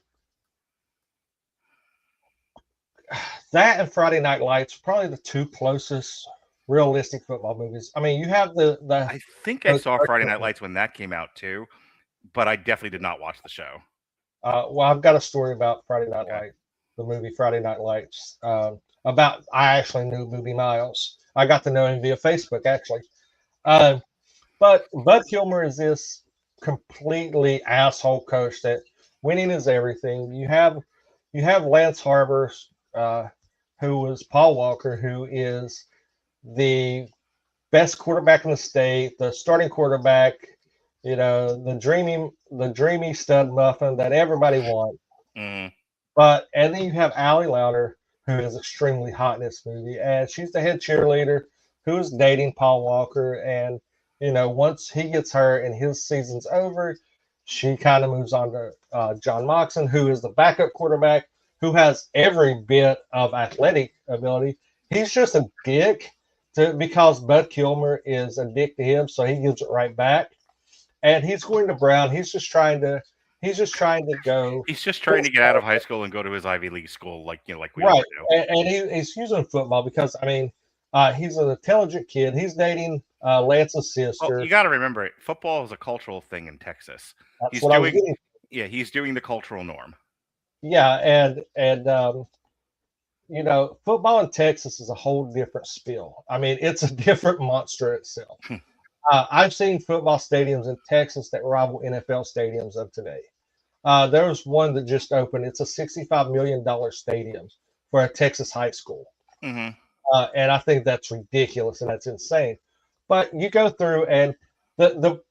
Speaker 4: and Friday Night Lights, probably the two closest realistic football movies. I mean, you have the
Speaker 1: I think I saw Friday Night Lights when that came out too, but I definitely did not watch the show.
Speaker 4: Well, I've got a story about Friday Night Lights, the movie Friday Night Lights. I actually knew Booby Miles. I got to know him via Facebook, actually. But Bud Kilmer is this completely asshole coach that winning is everything. You have Lance Harbor, who was Paul Walker, who is the best quarterback in the state, the starting quarterback, the dreamy stud muffin that everybody wants.
Speaker 1: Mm.
Speaker 4: And then you have Allie Louder, who is extremely hot in this movie, and she's the head cheerleader who is dating Paul Walker, and once he gets her and his season's over, she kind of moves on to John Moxon, who is the backup quarterback, who has every bit of athletic ability. He's just a dick because Bud Kilmer is a dick to him, so he gives it right back. And he's going to Brown. He's just trying to go.
Speaker 1: He's just trying to get out of high school and go to his Ivy League school, like we
Speaker 4: Right.
Speaker 1: all do.
Speaker 4: And he's using football because he's an intelligent kid. He's dating Lance's sister.
Speaker 1: Well, you got to remember, football is a cultural thing in Texas.
Speaker 4: That's what I was getting.
Speaker 1: Yeah, he's doing the cultural norm.
Speaker 4: Yeah, and football in Texas is a whole different spiel. I mean, it's a different monster itself. I've seen football stadiums in Texas that rival NFL stadiums of today. There's one that just opened. It's a $65 million stadium for a Texas high school.
Speaker 1: Mm-hmm.
Speaker 4: And I think that's ridiculous and that's insane. But you go through and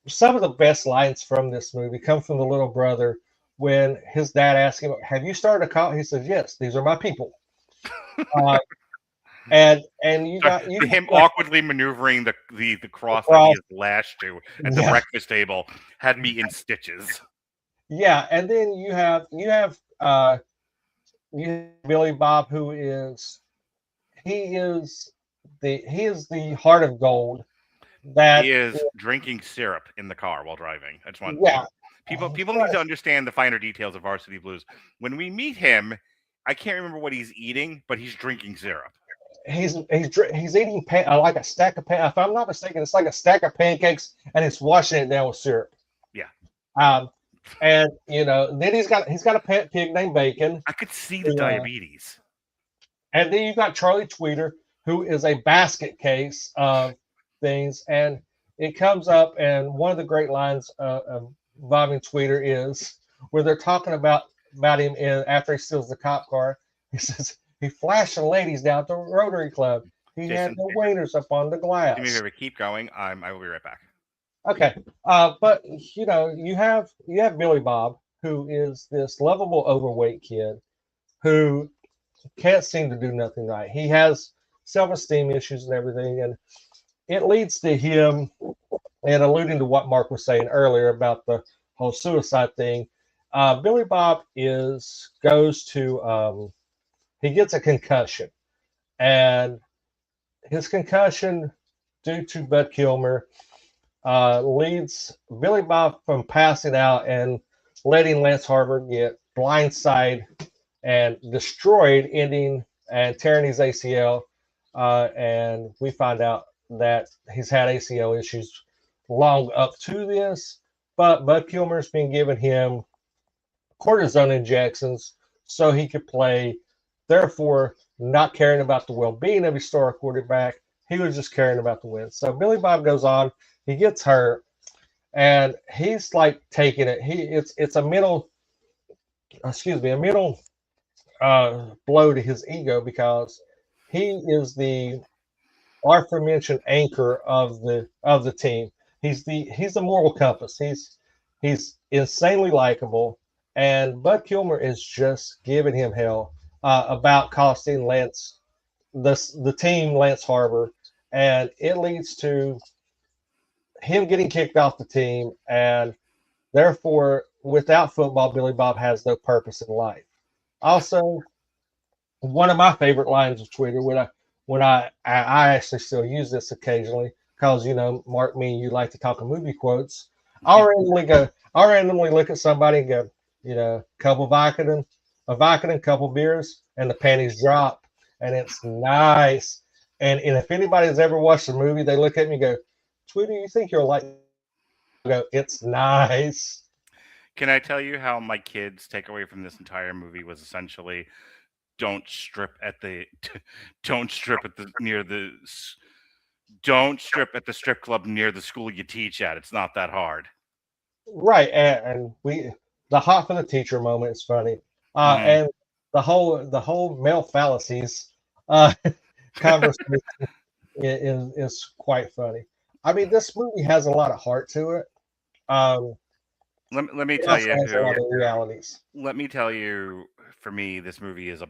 Speaker 4: some of the best lines from this movie come from the little brother when his dad asks him, "Have you started a call?" He says, "Yes, these are my people." And you got
Speaker 1: him awkwardly maneuvering the cross that he is lashed to at the breakfast table had me in stitches.
Speaker 4: Yeah, and then you have Billy Bob, who is the heart of gold. That
Speaker 1: he is drinking syrup in the car while driving. I just want people need to understand the finer details of Varsity Blues. When we meet him, I can't remember what he's eating, but he's drinking syrup.
Speaker 4: He's eating like a stack of if I'm not mistaken, it's like a stack of pancakes, and he's washing it down with syrup.
Speaker 1: Yeah.
Speaker 4: And then he's got a pet pig named Bacon.
Speaker 1: I could see the diabetes.
Speaker 4: And then you've got Charlie Tweeter, who is a basket case of things, and it comes up, and one of the great lines involving Tweeter is where they're talking about him after he steals the cop car. He says he flashed the ladies down at the Rotary Club. He had the waiters up on the glass.
Speaker 1: Do me a favor, keep going. I will be right back.
Speaker 4: Okay, but you have Billy Bob, who is this lovable overweight kid who can't seem to do nothing right. He has self-esteem issues and everything, and it leads to him, and alluding to what Mark was saying earlier about the whole suicide thing. Billy Bob goes to he gets a concussion, and his concussion due to Bud Kilmer leads Billy Bob from passing out and letting Lance Harbor get blindside and destroyed, ending and tearing his ACL. And we find out that he's had ACL issues long up to this, but Bud Kilmer's been giving him cortisone injections so he could play, therefore not caring about the well-being of his star quarterback. He was just caring about the win. So Billy Bob goes on, he gets hurt, and he's like taking it. It's a mental blow to his ego, because he is the aforementioned anchor of the team. He's the moral compass. He's insanely likable, and Bud Kilmer is just giving him hell about costing Lance the team Lance Harbor, and it leads to him getting kicked off the team, and therefore without football, Billy Bob has no purpose in life. Also, one of my favorite lines of Twitter, when I actually still use this occasionally, because Mark, me and you like to talk of movie quotes. I'll randomly look at somebody and go, couple Vicodin, couple beers, and the panties drop, and it's nice. And if anybody's ever watched the movie, they look at me and go, "Tweety, you think you're like?" I go, "It's nice."
Speaker 1: Can I tell you how my kids' takeaway from this entire movie was essentially, don't strip at the strip club near the school you teach at. It's not that hard.
Speaker 4: Right, and the hot for the teacher moment is funny, and the whole male fallacies conversation is quite funny. I mean, this movie has a lot of heart to it.
Speaker 1: Let me tell you
Speaker 4: realities.
Speaker 1: Let me tell you, for me, this movie is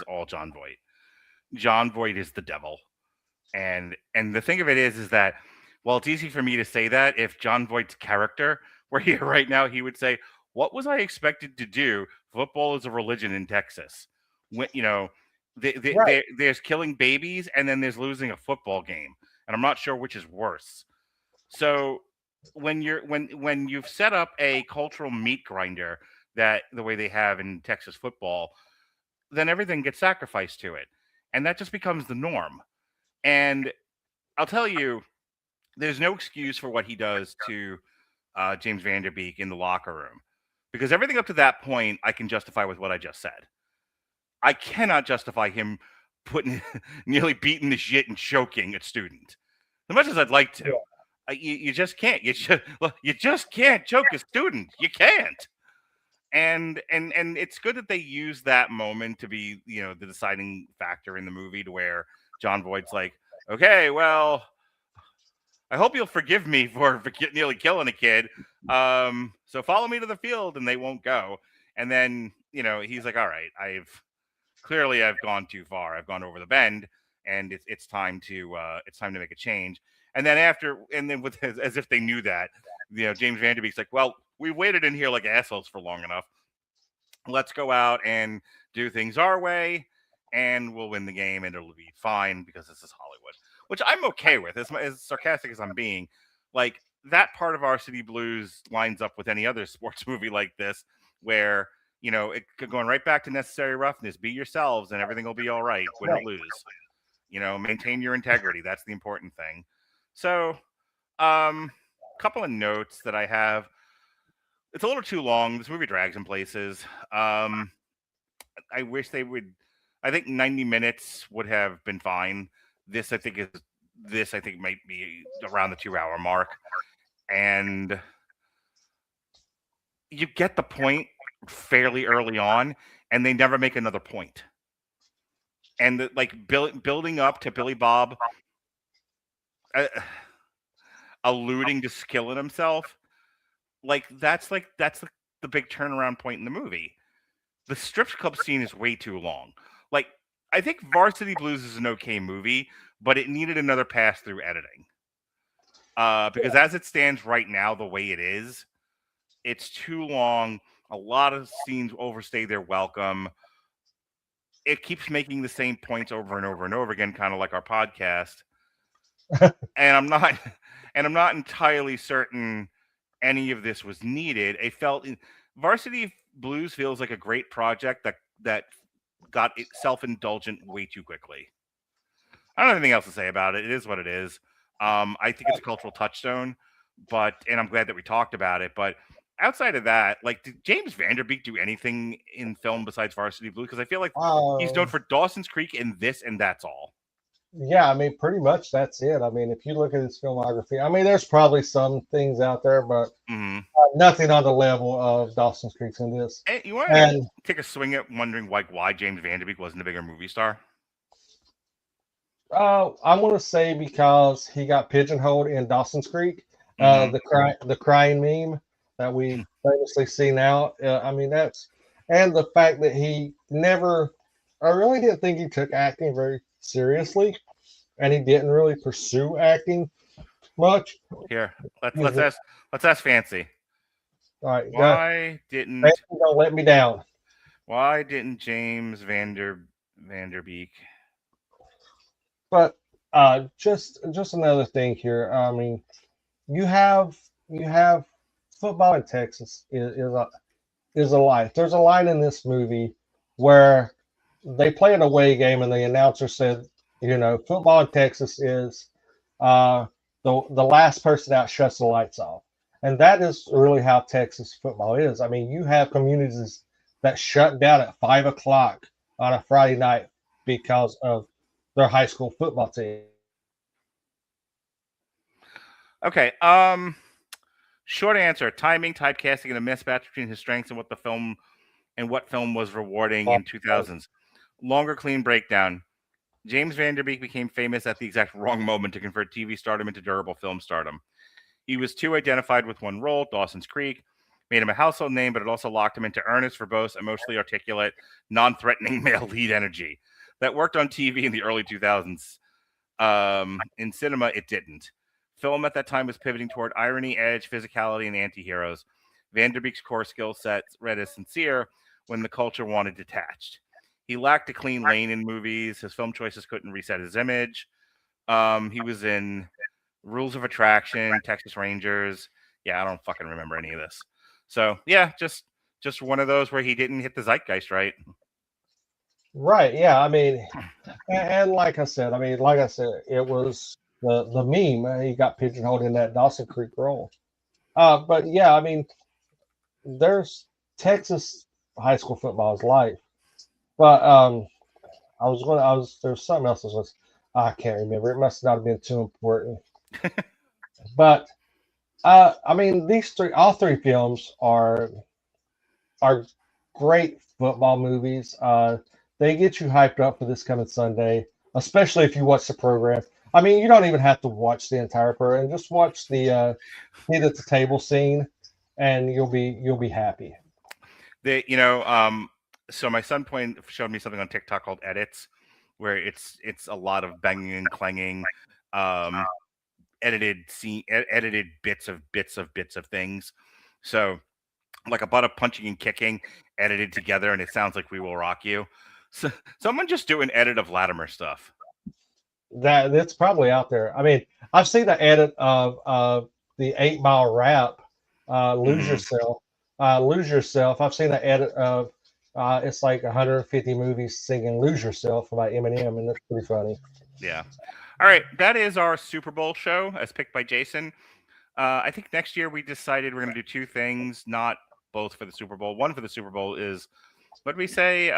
Speaker 1: all Jon Voight. Jon Voight is the devil, and the thing of it is that Well, it's easy for me to say that if Jon Voight's character were here right now, he would say, "What was I expected to do? Football is a religion in Texas. When
Speaker 4: Right.
Speaker 1: there's killing babies and then there's losing a football game, and I'm not sure which is worse." So when you've set up a cultural meat grinder that the way they have in Texas football, then everything gets sacrificed to it, and that just becomes the norm. And I'll tell you, there's no excuse for what he does to James Van Der Beek in the locker room, because everything up to that point I can justify with what I just said. I cannot justify him putting nearly beating the shit and choking a student, as much as I'd like to. You just can't. You just can't choke a student. You can't. And it's good that they use that moment to be, the deciding factor in the movie, to where Jon Voight's like, okay, well, I hope you'll forgive me for nearly killing a kid. So follow me to the field, and they won't go. And then, he's like, all right, I've gone too far. I've gone over the bend, and it's time to make a change. And then with as if they knew that, James Van Der Beek's like, well, we waited in here like assholes for long enough. Let's go out and do things our way, and we'll win the game, and it'll be fine because this is Hollywood, which I'm okay with. As sarcastic as I'm being, like, that part of Varsity Blues lines up with any other sports movie like this, where it could going right back to Necessary Roughness. Be yourselves, and everything will be all right. Win or lose, maintain your integrity. That's the important thing. So, couple of notes that I have. It's a little too long. This movie drags in places. I wish they would. I think 90 minutes would have been fine. This I think might be around the 2-hour mark, and you get the point fairly early on, and they never make another point. And building up to Billy Bob alluding to killing himself, that's the big turnaround point in the movie. The strip club scene is way too long. I think Varsity Blues is an okay movie, but it needed another pass through editing. Because as it stands right now, the way it is, it's too long. A lot of scenes overstay their welcome. It keeps making the same points over and over and over again, kind of like our podcast. And I'm not entirely certain any of this was needed. Varsity Blues feels like a great project that got self-indulgent way too quickly. I don't have anything else to say about it. It is what it is. I think it's a cultural touchstone, and I'm glad that we talked about it. But outside of that, did James Van Der Beek do anything in film besides Varsity Blues? Because I feel like he's known for Dawson's Creek and this, and that's all.
Speaker 4: Yeah, I mean, pretty much that's it. I mean, if you look at his filmography, I mean, there's probably some things out there, but nothing on the level of Dawson's Creek in this.
Speaker 1: Hey, you want to take a swing at wondering why James Van Der Beek wasn't a bigger movie star?
Speaker 4: I want to say because he got pigeonholed in Dawson's Creek, the crying meme that we famously see now. I mean, and the fact that he never, I really didn't think he took acting very seriously, and he didn't really pursue acting much.
Speaker 1: Here, let's ask Fancy.
Speaker 4: All right,
Speaker 1: why didn't
Speaker 4: Fancy don't let me down?
Speaker 1: Why didn't James Van Der Beek?
Speaker 4: But just another thing here. I mean, you have football in Texas is a life. There's a line in this movie where they play an away game, and the announcer said, football in Texas is the last person out shuts the lights off. And that is really how Texas football is. I mean, you have communities that shut down at 5 o'clock on a Friday night because of their high school football team.
Speaker 1: Okay. Short answer: timing, typecasting, and a mismatch between his strengths and what film was rewarding in 2000s. Longer, clean breakdown. James Van Der Beek became famous at the exact wrong moment to convert TV stardom into durable film stardom. He was too identified with one role, Dawson's Creek, made him a household name, but it also locked him into earnest, verbose, emotionally articulate, non-threatening male lead energy. That worked on TV in the early 2000s. In cinema, it didn't. Film at that time was pivoting toward irony, edge, physicality, and anti-heroes. Van Der Beek's core skill set read as sincere when the culture wanted detached. He lacked a clean lane in movies. His film choices couldn't reset his image. He was in Rules of Attraction, Texas Rangers. Yeah, I don't fucking remember any of this. So yeah, just one of those where he didn't hit the zeitgeist right.
Speaker 4: Right. Yeah. I mean, and like I said, it was the meme. He got pigeonholed in that Dawson Creek role. But yeah, I mean, there's Texas high school football is life. But there's something else I can't remember. It must not have been too important. But I mean, all three films are great football movies. They get you hyped up for this coming Sunday, especially if you watch the program. I mean, you don't even have to watch the entire program. Just watch the hit at the table scene, and you'll be happy.
Speaker 1: So my son showed me something on TikTok called Edits, where it's a lot of banging and clanging, edited bits of things. So like a lot of punching and kicking edited together, and it sounds like We Will Rock You. So someone just do an edit of Latimer stuff.
Speaker 4: That's probably out there. I mean, I've seen the edit of the 8 Mile Rap, Lose Yourself. Lose Yourself. I've seen the edit of it's like 150 movies singing Lose Yourself by Eminem, and that's pretty funny.
Speaker 1: Yeah. All right. That is our Super Bowl show as picked by Jason. I think next year we decided we're going to do two things, not both for the Super Bowl. One for the Super Bowl is, what did we say?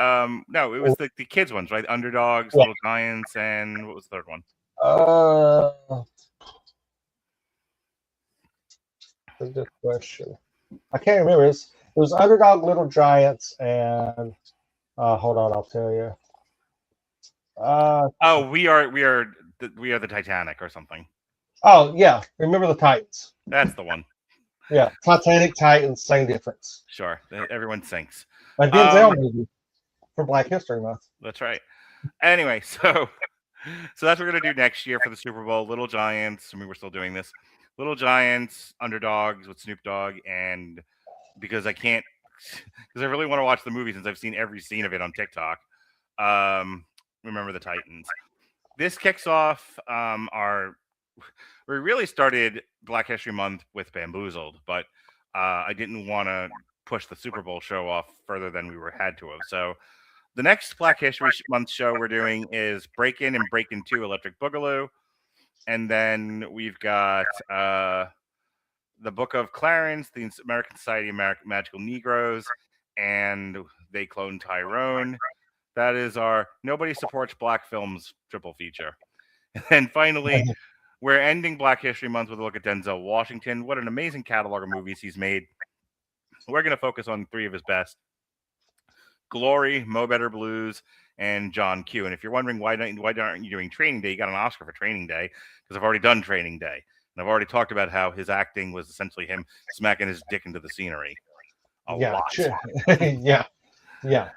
Speaker 1: No, it was the kids ones, right? Underdogs, Little Giants, and what was the third one?
Speaker 4: That's a good question. I can't remember. It was Underdog, Little Giants, and hold on, I'll tell you.
Speaker 1: We are the Titanic or something.
Speaker 4: Oh yeah, Remember the Titans.
Speaker 1: That's the one.
Speaker 4: Yeah, Titanic, Titans, same difference.
Speaker 1: Sure, everyone sinks.
Speaker 4: A Denzel movie for Black History Month.
Speaker 1: That's right. Anyway, so that's what we're gonna do next year for the Super Bowl. Little Giants. I mean, we're still doing this. Little Giants, Underdogs with Snoop Dogg, and because I really want to watch the movie since I've seen every scene of it on TikTok. Remember the Titans. This kicks off we really started Black History Month with Bamboozled, but I didn't want to push the Super Bowl show off further than we had to have. So the next Black History Month show we're doing is Break In and Break In 2 Electric Boogaloo. And then we've got the Book of Clarence, the American Society of Magical Negroes, and They Clone Tyrone. That is our Nobody Supports Black Films triple feature. And finally, we're ending Black History Month with a look at Denzel Washington. What an amazing catalog of movies he's made. We're going to focus on three of his best: Glory, Mo Better Blues, and John Q. And if you're wondering why aren't you doing Training Day, you got an Oscar for Training Day, because I've already done Training Day. And I've already talked about how his acting was essentially him smacking his dick into the scenery. A lot.
Speaker 4: Yeah.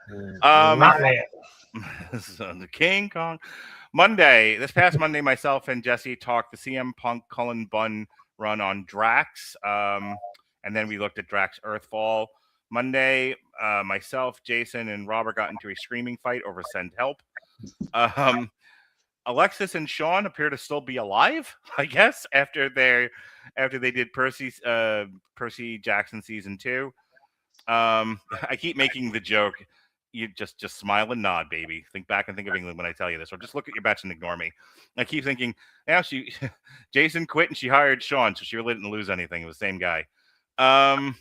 Speaker 1: So the King Kong. This past Monday, myself and Jesse talked the CM Punk Cullen Bunn run on Drax. And then we looked at Drax Earthfall. Monday, myself, Jason, and Robert got into a screaming fight over Send Help. Alexis and Sean appear to still be alive, I guess, after they did Percy Jackson season 2. I keep making the joke. You just smile and nod, baby. Think back and think of England when I tell you this, or just look at your batch and ignore me. I keep thinking, Jason quit and she hired Sean, so she really didn't lose anything. It was the same guy.
Speaker 4: But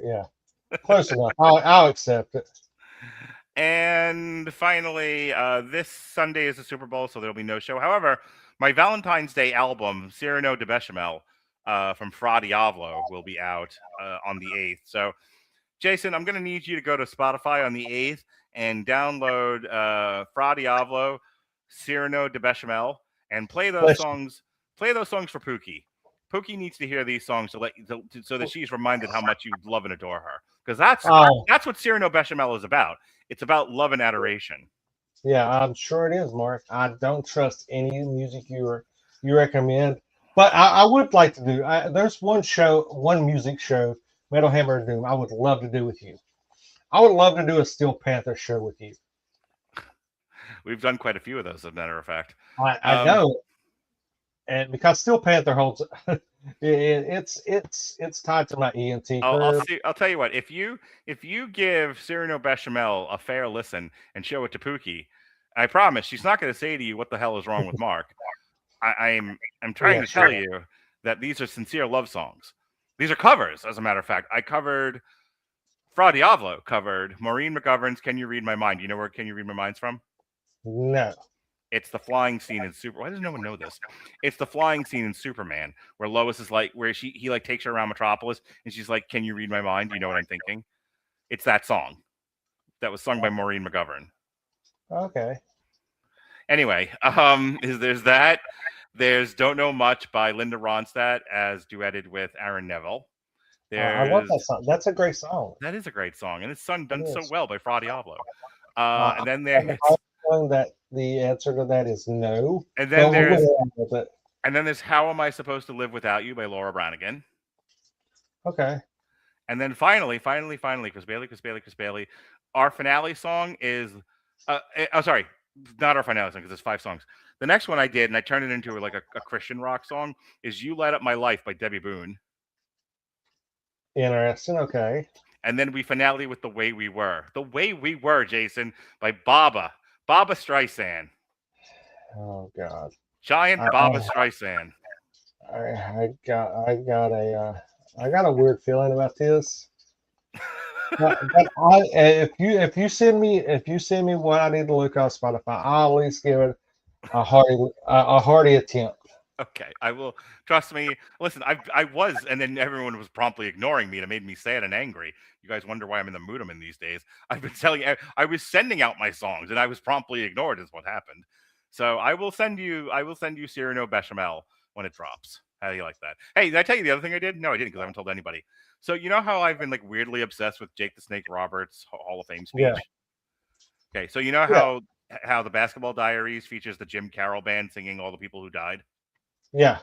Speaker 4: yeah, close enough. I'll accept it.
Speaker 1: And finally, this Sunday is the Super Bowl, so there'll be no show. However, my Valentine's Day album, Cyrano de Bechamel, from Fra Diavolo, will be out on the 8th. So, Jason, I'm going to need you to go to Spotify on the 8th and download Fra Diavolo, Cyrano de Bechamel, and play those songs. Play those songs for Pookie. Pookie needs to hear these songs so that she's reminded how much you love and adore her. Because that's what Cyrano Bechamel is about. It's about love and adoration.
Speaker 4: Yeah, I'm sure it is, Mark. I don't trust any music you you recommend. But I would like to do. There's one music show, Metal Hammer and Doom. I would love to do with you. I would love to do a Steel Panther show with you.
Speaker 1: We've done quite a few of those, as a matter of fact.
Speaker 4: I know, and because Steel Panther holds, it's tied to my ENT curve.
Speaker 1: I'll tell you what. If you give Cyrano Bechamel a fair listen and show it to Pookie, I promise she's not going to say to you, "What the hell is wrong with Mark?" I'm trying to tell you that these are sincere love songs. These are covers, as a matter of fact. I covered Fra Diavolo, covered Maureen McGovern's "Can You Read My Mind." You know where "Can You Read My Mind's" from?
Speaker 4: No.
Speaker 1: It's the flying scene in Super. Why does no one know this? It's the flying scene in Superman where Lois is like, where he like takes her around Metropolis and she's like, "Can you read my mind? You know what I'm thinking?" It's that song that was sung by Maureen McGovern.
Speaker 4: Okay.
Speaker 1: Anyway, there's that. There's "Don't Know Much" by Linda Ronstadt as duetted with Aaron Neville.
Speaker 4: I love that song. That's a great song.
Speaker 1: That is a great song, and it's done so well by Fra Diavolo. And then there's
Speaker 4: that the answer to that is no.
Speaker 1: And then there's "How Am I Supposed to Live Without You" by Laura Branigan.
Speaker 4: Okay.
Speaker 1: And then finally, Chris Bailey. Our finale song is, sorry, not our finale song because there's 5 songs. The next one I did, and I turned it into like a Christian rock song, is "You Light Up My Life" by Debbie Boone.
Speaker 4: Interesting. Okay.
Speaker 1: And then we finale with "The Way We Were." "The Way We Were," Jason, by Baba Streisand.
Speaker 4: Oh God.
Speaker 1: Giant Baba Streisand.
Speaker 4: I got a weird feeling about this. but if you send me what I need to look on Spotify, I'll at least give it a hearty attempt.
Speaker 1: Okay, I will. Trust me. Listen, I was, and then everyone was promptly ignoring me, and it made me sad and angry. You guys wonder why I'm in the mood I'm in these days. I've been telling you, I was sending out my songs, and I was promptly ignored. Is what happened. So I will send you Cyrano Bechamel when it drops. How do you like that? Hey, did I tell you the other thing I did? No, I didn't, because I haven't told anybody. So you know how I've been like weirdly obsessed with Jake the Snake Roberts' Hall of Fame speech?
Speaker 4: Yeah.
Speaker 1: Okay, so you know how the Basketball Diaries features the Jim Carroll band singing all the people who died?
Speaker 4: Yeah.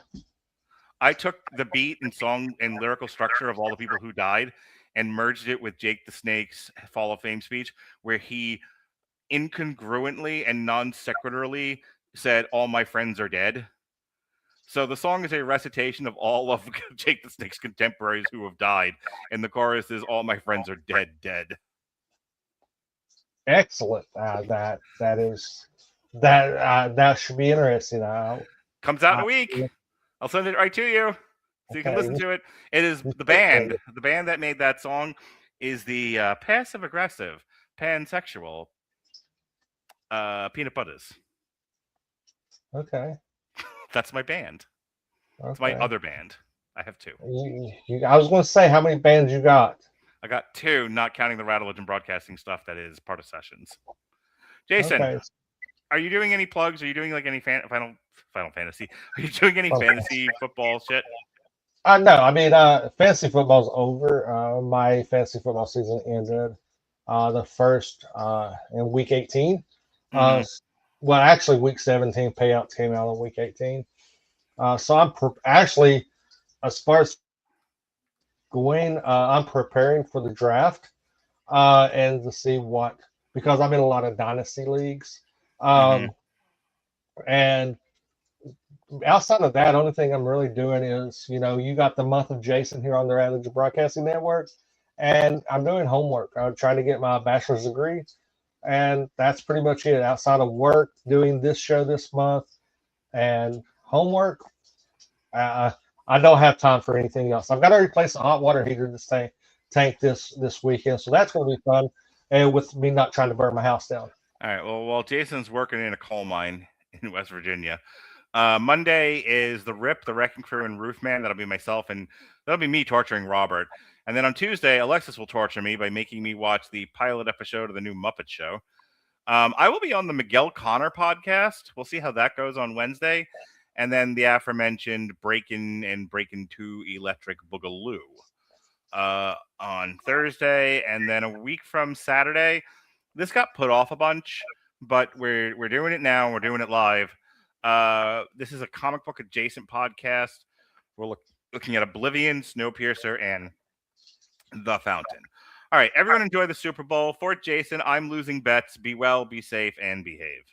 Speaker 1: I took the beat and song and lyrical structure of all the people who died and merged it with Jake the Snake's Hall of Fame speech, where he incongruently and non sequiturly said, "All my friends are dead." So the song is a recitation of all of Jake the Snake's contemporaries who have died, and the chorus is, "All my friends are dead."
Speaker 4: Excellent. That should be interesting.
Speaker 1: Comes out in a week. I'll send it right to you so you can listen to it. It is the band. The band that made that song is the passive-aggressive, pansexual Peanut Butters.
Speaker 4: Okay.
Speaker 1: That's my band. It's my other band. I have 2.
Speaker 4: I was going to say, how many bands you got?
Speaker 1: I got 2, not counting the Rattledge and Broadcasting stuff that is part of Sessions. Jason, are you doing any plugs? Are you doing like any Final Fantasy? Are you doing any fantasy football shit?
Speaker 4: No, I mean, fantasy football's over. My fantasy football season ended the first in week 18. Well, actually, week 17 payouts came out on week 18. So I'm actually, as far as going, I'm preparing for the draft and to see what, because I'm in a lot of dynasty leagues. And outside of that, only thing I'm really doing is, you got the month of Jason here on the Rattledge Broadcasting Network, and I'm doing homework. I'm trying to get my bachelor's degree, and that's pretty much it. Outside of work, doing this show this month, and homework, I don't have time for anything else. I've got to replace a hot water heater in this tank this weekend, so that's going to be fun, and with me not trying to burn my house down.
Speaker 1: All right. Well, while Jason's working in a coal mine in West Virginia, Monday is the RIP, the Wrecking Crew, and Roofman. That'll be myself, and that'll be me torturing Robert. And then on Tuesday, Alexis will torture me by making me watch the pilot episode of the new Muppet Show. I will be on the Miguel Connor podcast. We'll see how that goes on Wednesday. And then the aforementioned Breakin' and Breakin' 2 Electric Boogaloo on Thursday. And then a week from Saturday, this got put off a bunch, but we're doing it now. We're doing it live. This is a comic book adjacent podcast. We're looking at Oblivion, Snowpiercer, and The Fountain. All right, everyone enjoy the Super Bowl. For Jason, I'm losing bets. Be well, be safe, and behave.